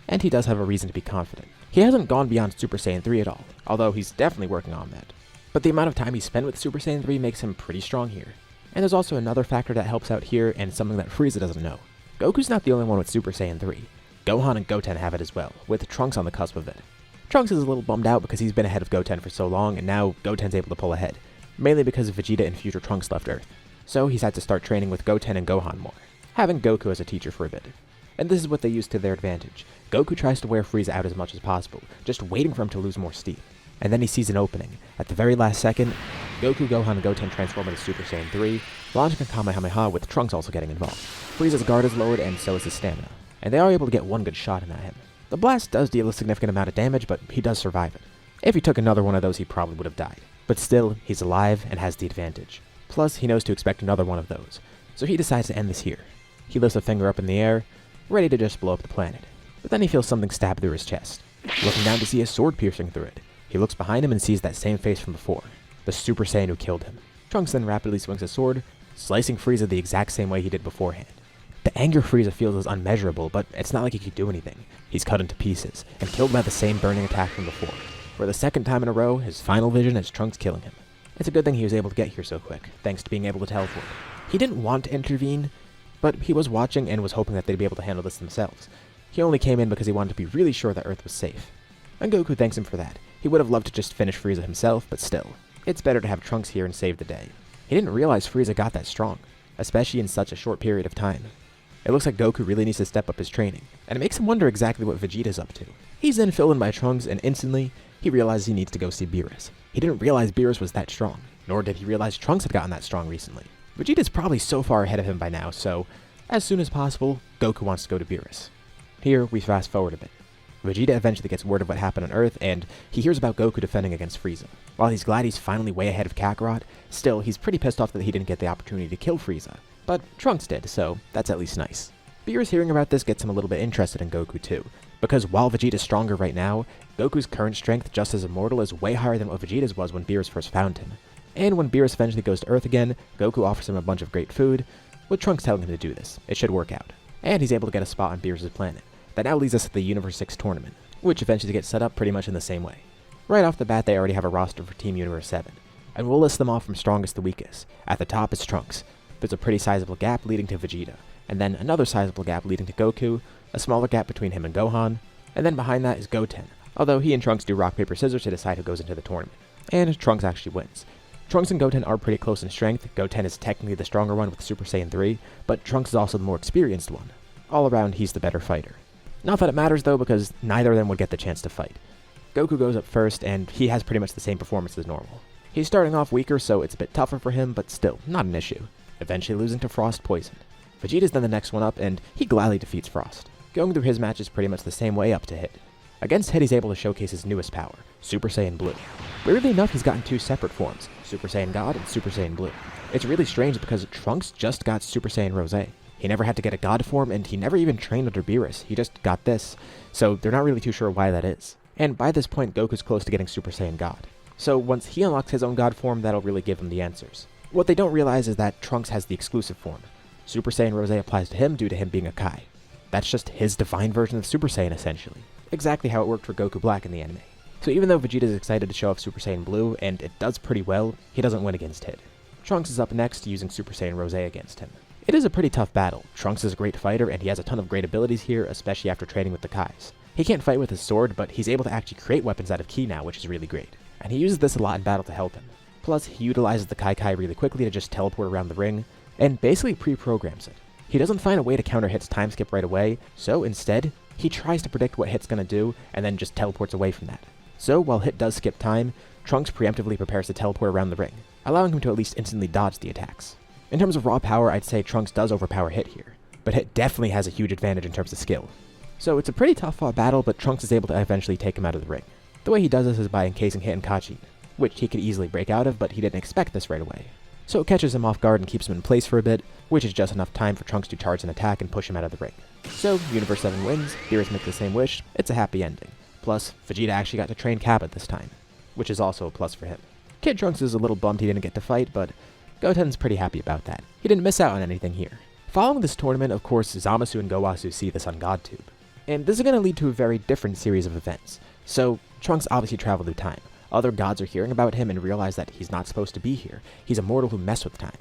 And he does have a reason to be confident. He hasn't gone beyond Super Saiyan 3 at all, although he's definitely working on that. But the amount of time he spent with Super Saiyan 3 makes him pretty strong here. And there's also another factor that helps out here, and something that Frieza doesn't know. Goku's not the only one with Super Saiyan 3. Gohan and Goten have it as well, with Trunks on the cusp of it. Trunks is a little bummed out because he's been ahead of Goten for so long, and now Goten's able to pull ahead, mainly because Vegeta and future Trunks left Earth. So he's had to start training with Goten and Gohan more, having Goku as a teacher for a bit. And this is what they use to their advantage. Goku tries to wear Frieza out as much as possible, just waiting for him to lose more steam. And then he sees an opening. At the very last second, Goku, Gohan, and Goten transform into Super Saiyan 3, launching a Kamehameha with Trunks also getting involved. Frieza's guard is lowered and so is his stamina, and they are able to get one good shot in at him. The blast does deal a significant amount of damage, but he does survive it. If he took another one of those, he probably would have died. But still, he's alive and has the advantage. Plus, he knows to expect another one of those, so he decides to end this here. He lifts a finger up in the air, ready to just blow up the planet. But then he feels something stab through his chest. Looking down to see a sword piercing through it. He looks behind him and sees that same face from before, the Super Saiyan who killed him. Trunks then rapidly swings his sword, slicing Frieza the exact same way he did beforehand. The anger Frieza feels is unmeasurable, but it's not like he could do anything. He's cut into pieces, and killed by the same burning attack from before. For the second time in a row, his final vision is Trunks killing him. It's a good thing he was able to get here so quick, thanks to being able to teleport. He didn't want to intervene, but he was watching and was hoping that they'd be able to handle this themselves. He only came in because he wanted to be really sure that Earth was safe. And Goku thanks him for that. He would have loved to just finish Frieza himself, but still, it's better to have Trunks here and save the day. He didn't realize Frieza got that strong, especially in such a short period of time. It looks like Goku really needs to step up his training, and it makes him wonder exactly what Vegeta's up to. He's then filled in by Trunks, and instantly, he realizes he needs to go see Beerus. He didn't realize Beerus was that strong, nor did he realize Trunks had gotten that strong recently. Vegeta's probably so far ahead of him by now, so as soon as possible, Goku wants to go to Beerus. Here, we fast forward a bit. Vegeta eventually gets word of what happened on Earth, and he hears about Goku defending against Frieza. While he's glad he's finally way ahead of Kakarot, still, he's pretty pissed off that he didn't get the opportunity to kill Frieza. But Trunks did, so that's at least nice. Beerus hearing about this gets him a little bit interested in Goku too, because while Vegeta's stronger right now, Goku's current strength just as immortal is way higher than what Vegeta's was when Beerus first found him. And when Beerus eventually goes to Earth again, Goku offers him a bunch of great food, with Trunks telling him to do this. It should work out. And he's able to get a spot on Beerus' planet. That now leads us to the Universe 6 tournament, which eventually gets set up pretty much in the same way. Right off the bat, they already have a roster for Team Universe 7, and we'll list them off from strongest to weakest. At the top is Trunks. There's a pretty sizable gap leading to Vegeta, and then another sizable gap leading to Goku, a smaller gap between him and Gohan, and then behind that is Goten, although he and Trunks do rock, paper, scissors to decide who goes into the tournament. And Trunks actually wins. Trunks and Goten are pretty close in strength. Goten is technically the stronger one with Super Saiyan 3, but Trunks is also the more experienced one. All around, he's the better fighter. Not that it matters though, because neither of them would get the chance to fight. Goku goes up first, and he has pretty much the same performance as normal. He's starting off weaker, so it's a bit tougher for him, but still, not an issue. Eventually losing to Frost Poison. Vegeta's then the next one up, and he gladly defeats Frost. Going through his matches pretty much the same way up to Hit. Against Hit, he's able to showcase his newest power, Super Saiyan Blue. Weirdly enough, he's gotten two separate forms, Super Saiyan God and Super Saiyan Blue. It's really strange because Trunks just got Super Saiyan Rose. He never had to get a God form, and he never even trained under Beerus. He just got this, so they're not really too sure why that is. And by this point, Goku's close to getting Super Saiyan God. So once he unlocks his own God form, that'll really give him the answers. What they don't realize is that Trunks has the exclusive form. Super Saiyan Rose applies to him due to him being a Kai. That's just his divine version of Super Saiyan, essentially. Exactly how it worked for Goku Black in the anime. So even though Vegeta is excited to show off Super Saiyan Blue, and it does pretty well, he doesn't win against Hit. Trunks is up next, using Super Saiyan Rose against him. It is a pretty tough battle. Trunks is a great fighter, and he has a ton of great abilities here, especially after training with the Kais. He can't fight with his sword, but he's able to actually create weapons out of Ki now, which is really great. And he uses this a lot in battle to help him. Plus, he utilizes the Kai really quickly to just teleport around the ring, and basically pre-programs it. He doesn't find a way to counter Hit's time skip right away, so instead, he tries to predict what Hit's gonna do, and then just teleports away from that. So, while Hit does skip time, Trunks preemptively prepares to teleport around the ring, allowing him to at least instantly dodge the attacks. In terms of raw power, I'd say Trunks does overpower Hit here, but Hit definitely has a huge advantage in terms of skill. So it's a pretty tough fought battle, but Trunks is able to eventually take him out of the ring. The way he does this is by encasing Hit in Kachin, which he could easily break out of, but he didn't expect this right away. So it catches him off guard and keeps him in place for a bit, which is just enough time for Trunks to charge an attack and push him out of the ring. So, Universe 7 wins, Beerus makes the same wish, it's a happy ending. Plus, Vegeta actually got to train Kappa this time, which is also a plus for him. Kid Trunks is a little bummed he didn't get to fight, but Goten's pretty happy about that. He didn't miss out on anything here. Following this tournament, of course, Zamasu and Gowasu see this on GodTube. And this is going to lead to a very different series of events. So, Trunks obviously traveled through time. Other gods are hearing about him and realize that he's not supposed to be here. He's a mortal who messed with time.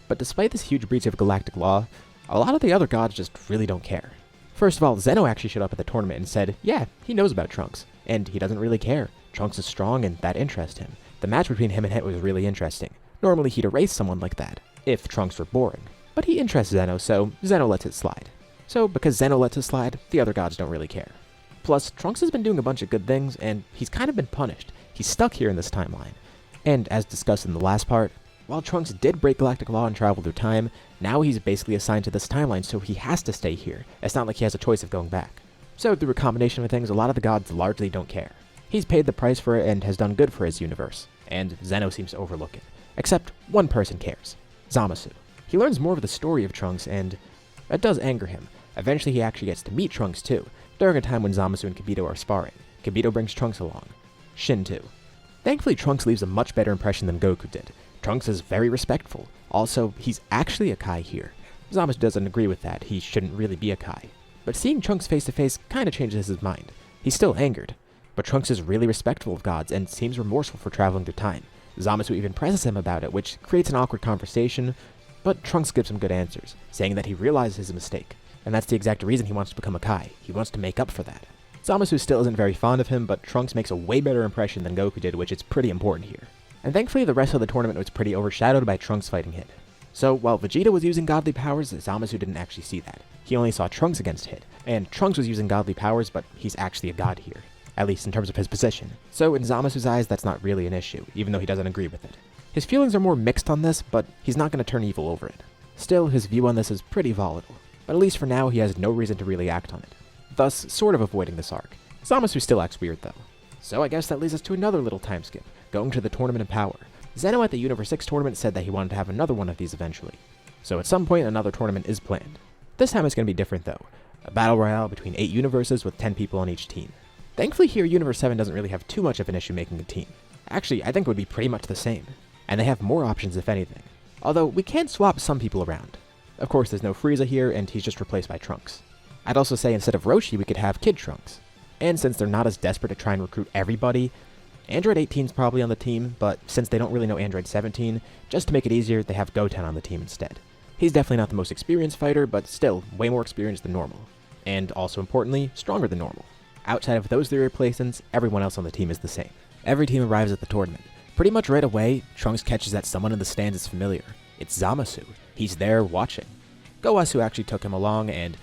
But despite this huge breach of galactic law, a lot of the other gods just really don't care. First of all, Zeno actually showed up at the tournament and said, yeah, he knows about Trunks, and he doesn't really care. Trunks is strong and that interests him. The match between him and Hit was really interesting. Normally he'd erase someone like that, if Trunks were boring. But he interests Zeno, so Zeno lets it slide. So because Zeno lets it slide, the other gods don't really care. Plus, Trunks has been doing a bunch of good things, and he's kind of been punished. He's stuck here in this timeline. And as discussed in the last part, while Trunks did break galactic law and travel through time, now he's basically assigned to this timeline, so he has to stay here. It's not like he has a choice of going back. So through a combination of things, a lot of the gods largely don't care. He's paid the price for it and has done good for his universe, and Zeno seems to overlook it. Except one person cares, Zamasu. He learns more of the story of Trunks, and it does anger him. Eventually he actually gets to meet Trunks too, during a time when Zamasu and Kibito are sparring. Kibito brings Trunks along. Shin too. Thankfully Trunks leaves a much better impression than Goku did. Trunks is very respectful. Also, he's actually a Kai here. Zamasu doesn't agree with that, he shouldn't really be a Kai. But seeing Trunks face to face kinda changes his mind. He's still angered, but Trunks is really respectful of gods and seems remorseful for traveling through time. Zamasu even presses him about it, which creates an awkward conversation, but Trunks gives him good answers, saying that he realizes his mistake. And that's the exact reason he wants to become a Kai. He wants to make up for that. Zamasu still isn't very fond of him, but Trunks makes a way better impression than Goku did, which is pretty important here. And thankfully the rest of the tournament was pretty overshadowed by Trunks fighting Hit. So while Vegeta was using godly powers, Zamasu didn't actually see that. He only saw Trunks against Hit, and Trunks was using godly powers, but he's actually a god here, at least in terms of his position. So in Zamasu's eyes, that's not really an issue, even though he doesn't agree with it. His feelings are more mixed on this, but he's not going to turn evil over it. Still, his view on this is pretty volatile, but at least for now he has no reason to really act on it, thus sort of avoiding this arc. Zamasu still acts weird though. So I guess that leads us to another little time skip, going to the Tournament of Power. Zeno at the Universe 6 tournament said that he wanted to have another one of these eventually. So at some point another tournament is planned. This time it's going to be different though. A battle royale between 8 universes with 10 people on each team. Thankfully here Universe 7 doesn't really have too much of an issue making a team. Actually, I think it would be pretty much the same. And they have more options if anything. Although we can swap some people around. Of course there's no Frieza here and he's just replaced by Trunks. I'd also say instead of Roshi we could have Kid Trunks. And since they're not as desperate to try and recruit everybody, Android 18's probably on the team, but since they don't really know Android 17, just to make it easier, they have Goten on the team instead. He's definitely not the most experienced fighter, but still way more experienced than normal. And also importantly, stronger than normal. Outside of those 3 replacements, everyone else on the team is the same. Every team arrives at the tournament. Pretty much right away, Trunks catches that someone in the stands is familiar. It's Zamasu. He's there watching. Gowasu actually took him along, and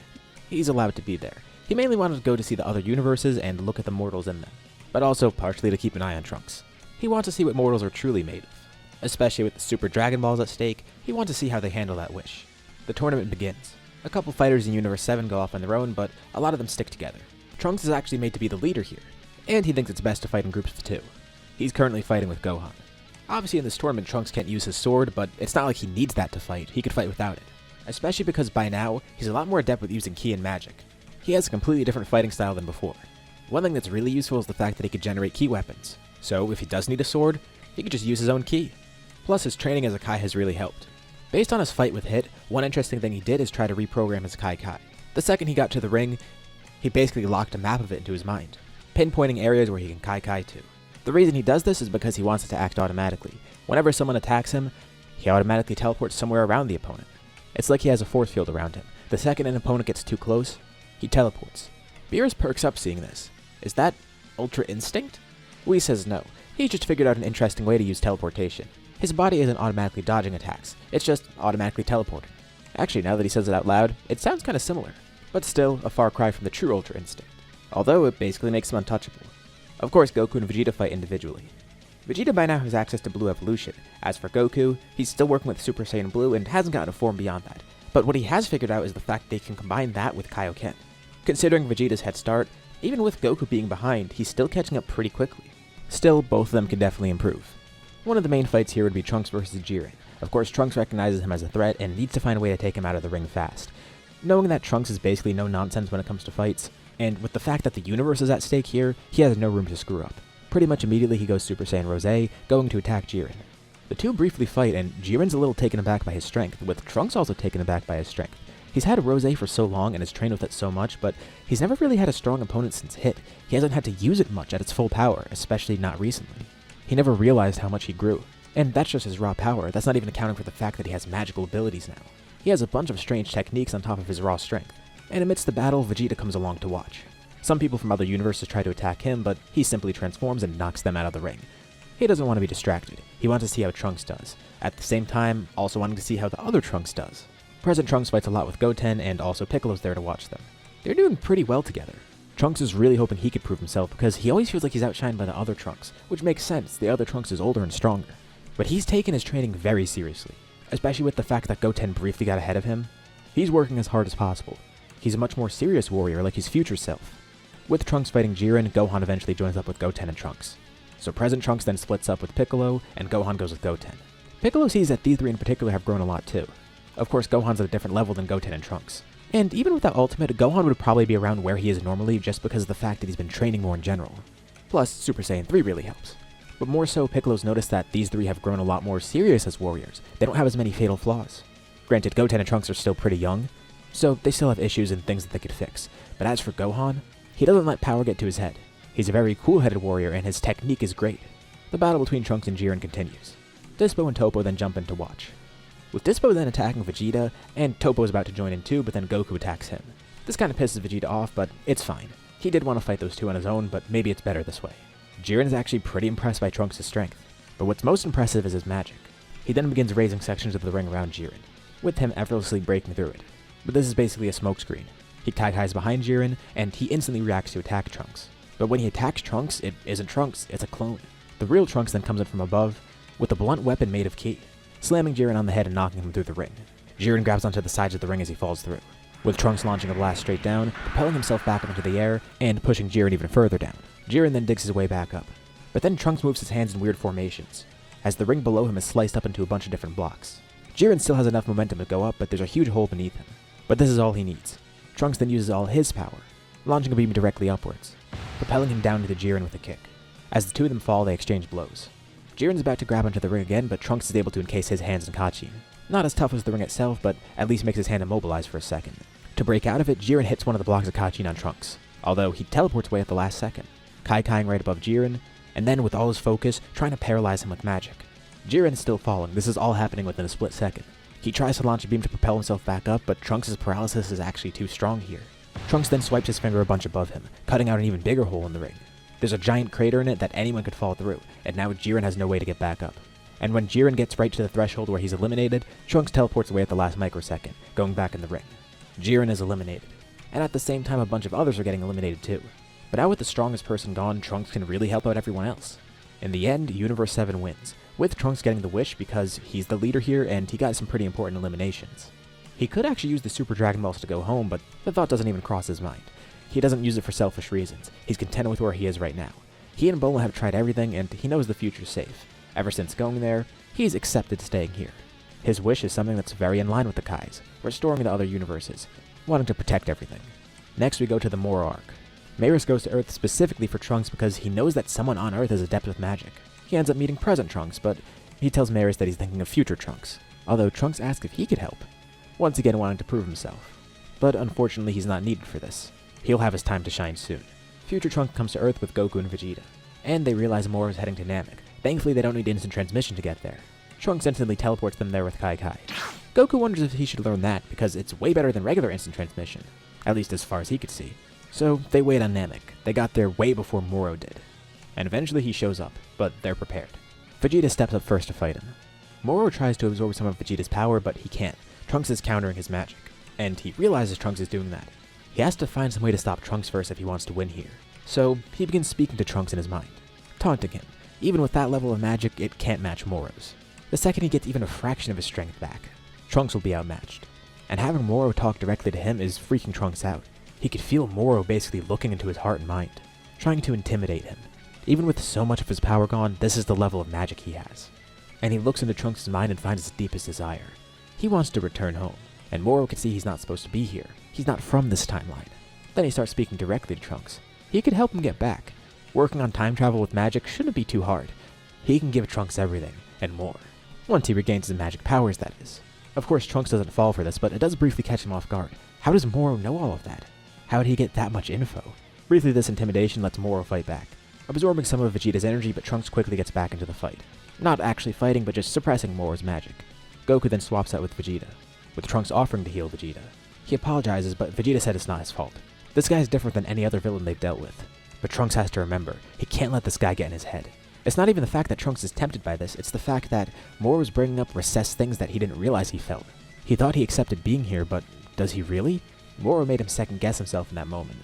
he's allowed to be there. He mainly wanted to go to see the other universes and look at the mortals in them, but also partially to keep an eye on Trunks. He wants to see what mortals are truly made of. Especially with the Super Dragon Balls at stake, he wants to see how they handle that wish. The tournament begins. A couple fighters in Universe 7 go off on their own, but a lot of them stick together. Trunks is actually made to be the leader here, and he thinks it's best to fight in groups of 2. He's currently fighting with Gohan. Obviously in this tournament Trunks can't use his sword, but it's not like he needs that to fight, he could fight without it. Especially because by now, he's a lot more adept with using ki and magic. He has a completely different fighting style than before. One thing that's really useful is the fact that he could generate ki weapons, so if he does need a sword, he could just use his own ki. Plus his training as a Kai has really helped. Based on his fight with Hit, one interesting thing he did is try to reprogram his Kai. The second he got to the ring, he basically locked a map of it into his mind, pinpointing areas where he can Kai to. The reason he does this is because he wants it to act automatically. Whenever someone attacks him, he automatically teleports somewhere around the opponent. It's like he has a force field around him. The second an opponent gets too close, he teleports. Beerus perks up seeing this. Is that Ultra Instinct? Whis says no. He's just figured out an interesting way to use teleportation. His body isn't automatically dodging attacks, it's just automatically teleporting. Actually, now that he says it out loud, it sounds kinda similar, but still a far cry from the true Ultra Instinct. Although it basically makes him untouchable. Of course, Goku and Vegeta fight individually. Vegeta by now has access to Blue Evolution. As for Goku, he's still working with Super Saiyan Blue and hasn't gotten a form beyond that. But what he has figured out is the fact they can combine that with Kaioken. Considering Vegeta's head start, even with Goku being behind, he's still catching up pretty quickly. Still, both of them can definitely improve. One of the main fights here would be Trunks versus Jiren. Of course, Trunks recognizes him as a threat and needs to find a way to take him out of the ring fast. Knowing that Trunks is basically no nonsense when it comes to fights, and with the fact that the universe is at stake here, he has no room to screw up. Pretty much immediately he goes Super Saiyan Rose, going to attack Jiren. The two briefly fight, and Jiren's a little taken aback by his strength, with Trunks also taken aback by his strength. He's had Rose for so long and has trained with it so much, but he's never really had a strong opponent since Hit. He hasn't had to use it much at its full power, especially not recently. He never realized how much he grew. And that's just his raw power, that's not even accounting for the fact that he has magical abilities now. He has a bunch of strange techniques on top of his raw strength. and amidst the battle, Vegeta comes along to watch. Some people from other universes try to attack him, but he simply transforms and knocks them out of the ring. He doesn't want to be distracted. He wants to see how Trunks does. At the same time, also wanting to see how the other Trunks does. Present Trunks fights a lot with Goten, and also Piccolo's there to watch them. They're doing pretty well together. Trunks is really hoping he could prove himself because he always feels like he's outshined by the other Trunks, which makes sense, the other Trunks is older and stronger. But he's taken his training very seriously, especially with the fact that Goten briefly got ahead of him. He's working as hard as possible. He's a much more serious warrior like his future self. With Trunks fighting Jiren, Gohan eventually joins up with Goten and Trunks. So present Trunks then splits up with Piccolo, and Gohan goes with Goten. Piccolo sees that these three in particular have grown a lot too. Of course, Gohan's at a different level than Goten and Trunks. And even without Ultimate, Gohan would probably be around where he is normally just because of the fact that he's been training more in general. Plus, Super Saiyan 3 really helps. But more so, Piccolo's noticed that these three have grown a lot more serious as warriors. They don't have as many fatal flaws. Granted, Goten and Trunks are still pretty young, so they still have issues and things that they could fix. But as for Gohan, he doesn't let power get to his head. He's a very cool-headed warrior and his technique is great. The battle between Trunks and Jiren continues. Dispo and Toppo then jump in to watch. With Dispo then attacking Vegeta, and Toppo is about to join in too, but then Goku attacks him. This kind of pisses Vegeta off, but it's fine. He did want to fight those two on his own, but maybe it's better this way. Jiren is actually pretty impressed by Trunks' strength, but what's most impressive is his magic. He then begins raising sections of the ring around Jiren, with him effortlessly breaking through it. But this is basically a smokescreen. He Kai-Kai's behind Jiren, and he instantly reacts to attack Trunks. But when he attacks Trunks, it isn't Trunks, it's a clone. The real Trunks then comes in from above, with a blunt weapon made of ki, slamming Jiren on the head and knocking him through the ring. Jiren grabs onto the sides of the ring as he falls through, with Trunks launching a blast straight down, propelling himself back up into the air, and pushing Jiren even further down. Jiren then digs his way back up. But then Trunks moves his hands in weird formations, as the ring below him is sliced up into a bunch of different blocks. Jiren still has enough momentum to go up, but there's a huge hole beneath him. But this is all he needs. Trunks then uses all his power, launching a beam directly upwards, propelling him down into Jiren with a kick. As the two of them fall, they exchange blows. Jiren's about to grab onto the ring again, but Trunks is able to encase his hands in Kachin. Not as tough as the ring itself, but at least makes his hand immobilized for a second. To break out of it, Jiren hits one of the blocks of Kachin on Trunks, although he teleports away at the last second, Kai-Kaiing right above Jiren, and then with all his focus, trying to paralyze him with magic. Jiren is still falling, this is all happening within a split second. He tries to launch a beam to propel himself back up, but Trunks' paralysis is actually too strong here. Trunks then swipes his finger a bunch above him, cutting out an even bigger hole in the ring. There's a giant crater in it that anyone could fall through, and now Jiren has no way to get back up. And when Jiren gets right to the threshold where he's eliminated, Trunks teleports away at the last microsecond, going back in the ring. Jiren is eliminated, and at the same time a bunch of others are getting eliminated too. But now with the strongest person gone, Trunks can really help out everyone else. In the end, Universe 7 wins, with Trunks getting the wish because he's the leader here and he got some pretty important eliminations. He could actually use the Super Dragon Balls to go home, but the thought doesn't even cross his mind. He doesn't use it for selfish reasons. He's content with where he is right now. He and Bulma have tried everything, and he knows the future's safe. Ever since going there, he's accepted staying here. His wish is something that's very in line with the Kai's, restoring the other universes, wanting to protect everything. Next we go to the Moro arc. Beerus goes to Earth specifically for Trunks because he knows that someone on Earth is adept with magic. He ends up meeting present Trunks, but he tells Beerus that he's thinking of future Trunks, although Trunks asks if he could help, once again wanting to prove himself. But unfortunately he's not needed for this. He'll have his time to shine soon. Future Trunks comes to Earth with Goku and Vegeta, and they realize Moro is heading to Namek. Thankfully they don't need instant transmission to get there. Trunks instantly teleports them there with Kai-Kai. Goku wonders if he should learn that, because it's way better than regular instant transmission, at least as far as he could see. So they wait on Namek. They got there way before Moro did. And eventually he shows up, but they're prepared. Vegeta steps up first to fight him. Moro tries to absorb some of Vegeta's power, but he can't. Trunks is countering his magic, and he realizes Trunks is doing that. He has to find some way to stop Trunks first if he wants to win here. So he begins speaking to Trunks in his mind, taunting him. Even with that level of magic, it can't match Moro's. The second he gets even a fraction of his strength back, Trunks will be outmatched. And having Moro talk directly to him is freaking Trunks out. He could feel Moro basically looking into his heart and mind, trying to intimidate him. Even with so much of his power gone, this is the level of magic he has. And he looks into Trunks' mind and finds his deepest desire. He wants to return home, and Moro can see he's not supposed to be here. He's not from this timeline. Then he starts speaking directly to Trunks. He could help him get back. Working on time travel with magic shouldn't be too hard. He can give Trunks everything, and more. Once he regains his magic powers, that is. Of course, Trunks doesn't fall for this, but it does briefly catch him off guard. How does Moro know all of that? How did he get that much info? Briefly, this intimidation lets Moro fight back, absorbing some of Vegeta's energy, but Trunks quickly gets back into the fight. Not actually fighting, but just suppressing Moro's magic. Goku then swaps out with Vegeta, with Trunks offering to heal Vegeta. He apologizes, but Vegeta said it's not his fault. This guy is different than any other villain they've dealt with. But Trunks has to remember, he can't let this guy get in his head. It's not even the fact that Trunks is tempted by this, it's the fact that Moro was bringing up recessed things that he didn't realize he felt. He thought he accepted being here, but does he really? Moro made him second guess himself in that moment.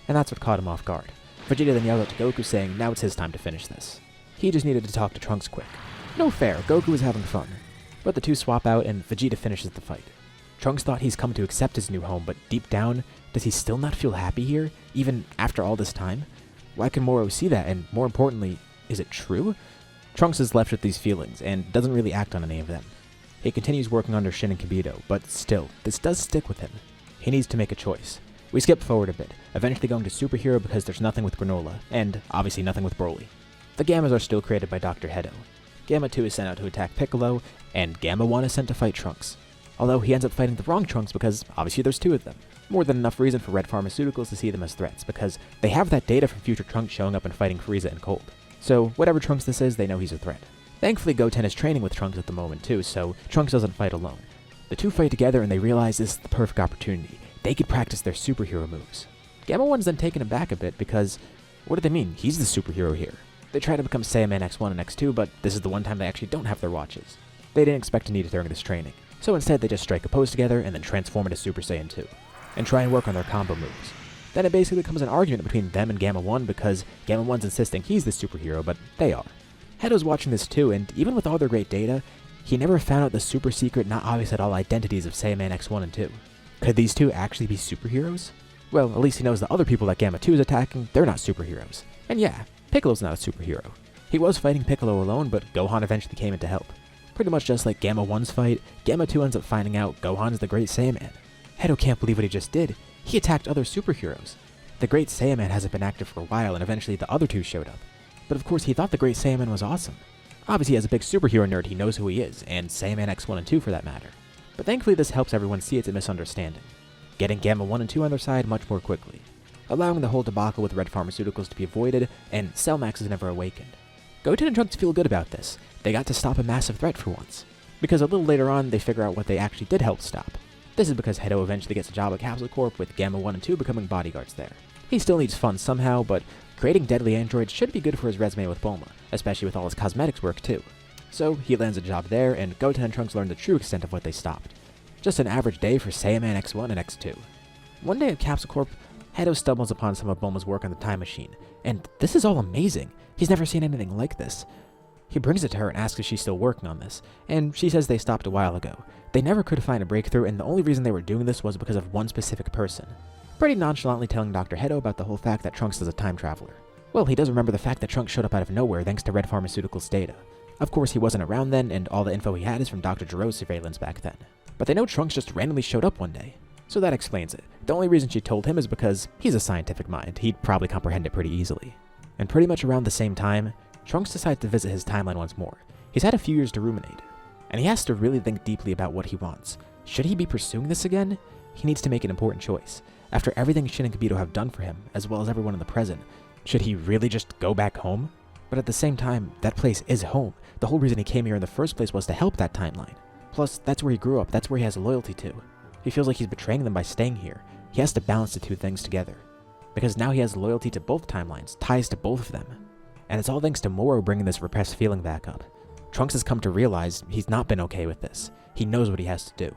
And that's what caught him off guard. Vegeta then yelled out to Goku saying now it's his time to finish this. He just needed to talk to Trunks quick. No fair, Goku was having fun. But the two swap out and Vegeta finishes the fight. Trunks thought he's come to accept his new home, but deep down, does he still not feel happy here, even after all this time? Why can Moro see that, and more importantly, is it true? Trunks is left with these feelings, and doesn't really act on any of them. He continues working under Shin and Kibito, but still, this does stick with him. He needs to make a choice. We skip forward a bit, eventually going to Superhero because there's nothing with Granola, and obviously nothing with Broly. The Gammas are still created by Dr. Hedo. Gamma 2 is sent out to attack Piccolo, and Gamma 1 is sent to fight Trunks. Although he ends up fighting the wrong Trunks because obviously there's two of them. More than enough reason for Red Pharmaceuticals to see them as threats, because they have that data from future Trunks showing up and fighting Frieza and Cold. So whatever Trunks this is, they know he's a threat. Thankfully Goten is training with Trunks at the moment too, so Trunks doesn't fight alone. The two fight together and they realize this is the perfect opportunity. They could practice their superhero moves. Gamma 1's then taken aback a bit because, what do they mean? He's the superhero here. They try to become Saiyan X1 and X2, but this is the one time they actually don't have their watches. They didn't expect to need it during this training, so instead they just strike a pose together and then transform into Super Saiyan 2, and try and work on their combo moves. Then it basically becomes an argument between them and Gamma 1 because Gamma 1's insisting he's the superhero, but they are. Hedo's watching this too, and even with all their great data, he never found out the super secret, not obvious at all identities of Saiyan X1 and 2. Could these two actually be superheroes? Well, at least he knows the other people that Gamma 2 is attacking, they're not superheroes. And yeah, Piccolo's not a superhero. He was fighting Piccolo alone, but Gohan eventually came in to help. Pretty much just like Gamma 1's fight, Gamma 2 ends up finding out Gohan is the Great Saiyaman. Hedo can't believe what he just did. He attacked other superheroes. The Great Saiyaman hasn't been active for a while, and eventually the other two showed up. But of course he thought the Great Saiyaman was awesome. Obviously as a big superhero nerd he knows who he is, and Saiyaman X1 and 2 for that matter. But thankfully this helps everyone see it's a misunderstanding, getting Gamma 1 and 2 on their side much more quickly, allowing the whole debacle with Red Pharmaceuticals to be avoided, and Cell Max is never awakened. Goten and Trunks feel good about this. They got to stop a massive threat for once. Because a little later on, they figure out what they actually did help stop. This is because Hedo eventually gets a job at Capsule Corp with Gamma 1 and 2 becoming bodyguards there. He still needs funds somehow, but creating deadly androids should be good for his resume with Bulma, especially with all his cosmetics work too. So he lands a job there, and Goten and Trunks learn the true extent of what they stopped. Just an average day for Saiyaman X1 and X2. One day at Capsule Corp, Hedo stumbles upon some of Bulma's work on the time machine, and this is all amazing. He's never seen anything like this. He brings it to her and asks if she's still working on this, and she says they stopped a while ago. They never could find a breakthrough, and the only reason they were doing this was because of one specific person. Pretty nonchalantly telling Dr. Hedo about the whole fact that Trunks is a time traveler. Well, he does remember the fact that Trunks showed up out of nowhere thanks to Red Pharmaceuticals' data. Of course, he wasn't around then, and all the info he had is from Dr. Giro's surveillance back then. But they know Trunks just randomly showed up one day. So that explains it. The only reason she told him is because he's a scientific mind. He'd probably comprehend it pretty easily. And pretty much around the same time, Trunks decides to visit his timeline once more. He's had a few years to ruminate, and he has to really think deeply about what he wants. Should he be pursuing this again? He needs to make an important choice. After everything Shin and Kibito have done for him, as well as everyone in the present, should he really just go back home? But at the same time, that place is home. The whole reason he came here in the first place was to help that timeline. Plus, that's where he grew up, that's where he has loyalty to. He feels like he's betraying them by staying here. He has to balance the two things together. Because now he has loyalty to both timelines, ties to both of them. And it's all thanks to Moro bringing this repressed feeling back up. Trunks has come to realize he's not been okay with this. He knows what he has to do.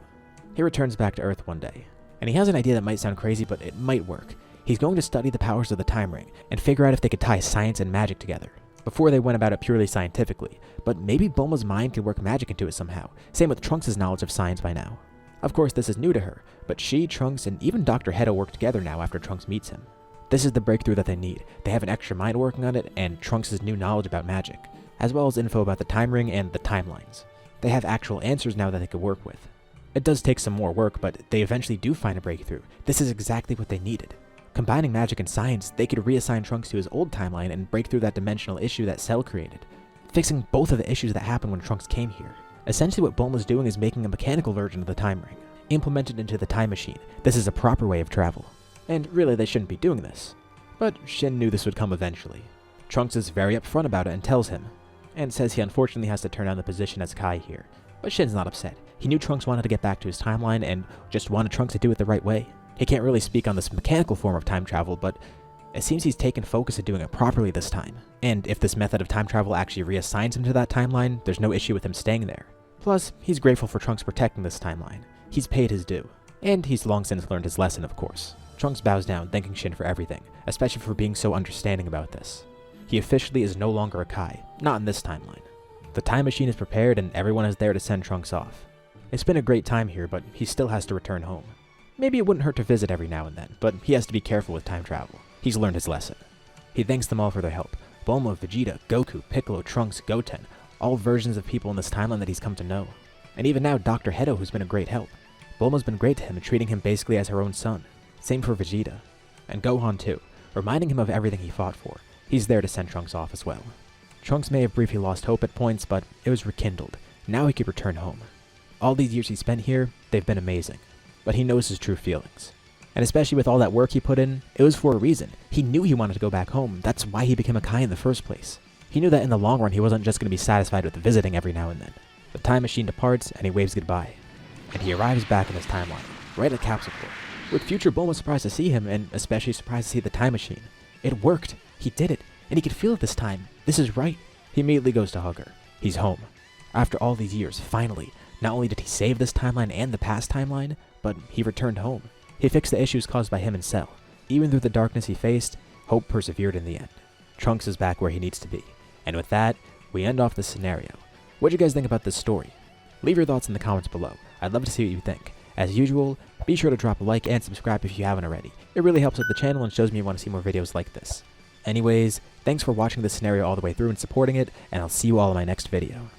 He returns back to Earth one day, and he has an idea that might sound crazy, but it might work. He's going to study the powers of the Time Ring, and figure out if they could tie science and magic together. Before they went about it purely scientifically, but maybe Bulma's mind could work magic into it somehow, same with Trunks' knowledge of science by now. Of course this is new to her, but she, Trunks, and even Dr. Hedo work together now after Trunks meets him. This is the breakthrough that they need. They have an extra mind working on it, and Trunks' new knowledge about magic, as well as info about the Time Ring and the timelines. They have actual answers now that they could work with. It does take some more work, but they eventually do find a breakthrough. This is exactly what they needed. Combining magic and science, they could reassign Trunks to his old timeline and break through that dimensional issue that Cell created, fixing both of the issues that happened when Trunks came here. Essentially what Bulma's doing is making a mechanical version of the Time Ring, implemented into the time machine. This is a proper way of travel. And really, they shouldn't be doing this. But Shin knew this would come eventually. Trunks is very upfront about it and tells him, and says he unfortunately has to turn down the position as Kai here. But Shin's not upset. He knew Trunks wanted to get back to his timeline and just wanted Trunks to do it the right way. He can't really speak on this mechanical form of time travel, but it seems he's taken focus at doing it properly this time. And if this method of time travel actually reassigns him to that timeline, there's no issue with him staying there. Plus, he's grateful for Trunks protecting this timeline. He's paid his due. And he's long since learned his lesson, of course. Trunks bows down, thanking Shin for everything, especially for being so understanding about this. He officially is no longer a Kai, not in this timeline. The time machine is prepared and everyone is there to send Trunks off. It's been a great time here, but he still has to return home. Maybe it wouldn't hurt to visit every now and then, but he has to be careful with time travel. He's learned his lesson. He thanks them all for their help. Bulma, Vegeta, Goku, Piccolo, Trunks, Goten, all versions of people in this timeline that he's come to know. And even now, Dr. Hedo, who's been a great help. Bulma's been great to him and treating him basically as her own son. Same for Vegeta. And Gohan too, reminding him of everything he fought for. He's there to send Trunks off as well. Trunks may have briefly lost hope at points, but it was rekindled. Now he could return home. All these years he spent here, they've been amazing. But he knows his true feelings. And especially with all that work he put in, it was for a reason. He knew he wanted to go back home. That's why he became a Kai in the first place. He knew that in the long run he wasn't just going to be satisfied with visiting every now and then. The time machine departs and he waves goodbye. And he arrives back in his timeline, right at Capsule Corp. With future Bulma surprised to see him, and especially surprised to see the time machine. It worked. He did it. And he could feel it this time. This is right. He immediately goes to hug her. He's home. After all these years, finally, not only did he save this timeline and the past timeline, but he returned home. He fixed the issues caused by him and Cell. Even through the darkness he faced, hope persevered in the end. Trunks is back where he needs to be. And with that, we end off this scenario. What do you guys think about this story? Leave your thoughts in the comments below. I'd love to see what you think. As usual, be sure to drop a like and subscribe if you haven't already. It really helps out the channel and shows me you want to see more videos like this. Anyways, thanks for watching this scenario all the way through and supporting it, and I'll see you all in my next video.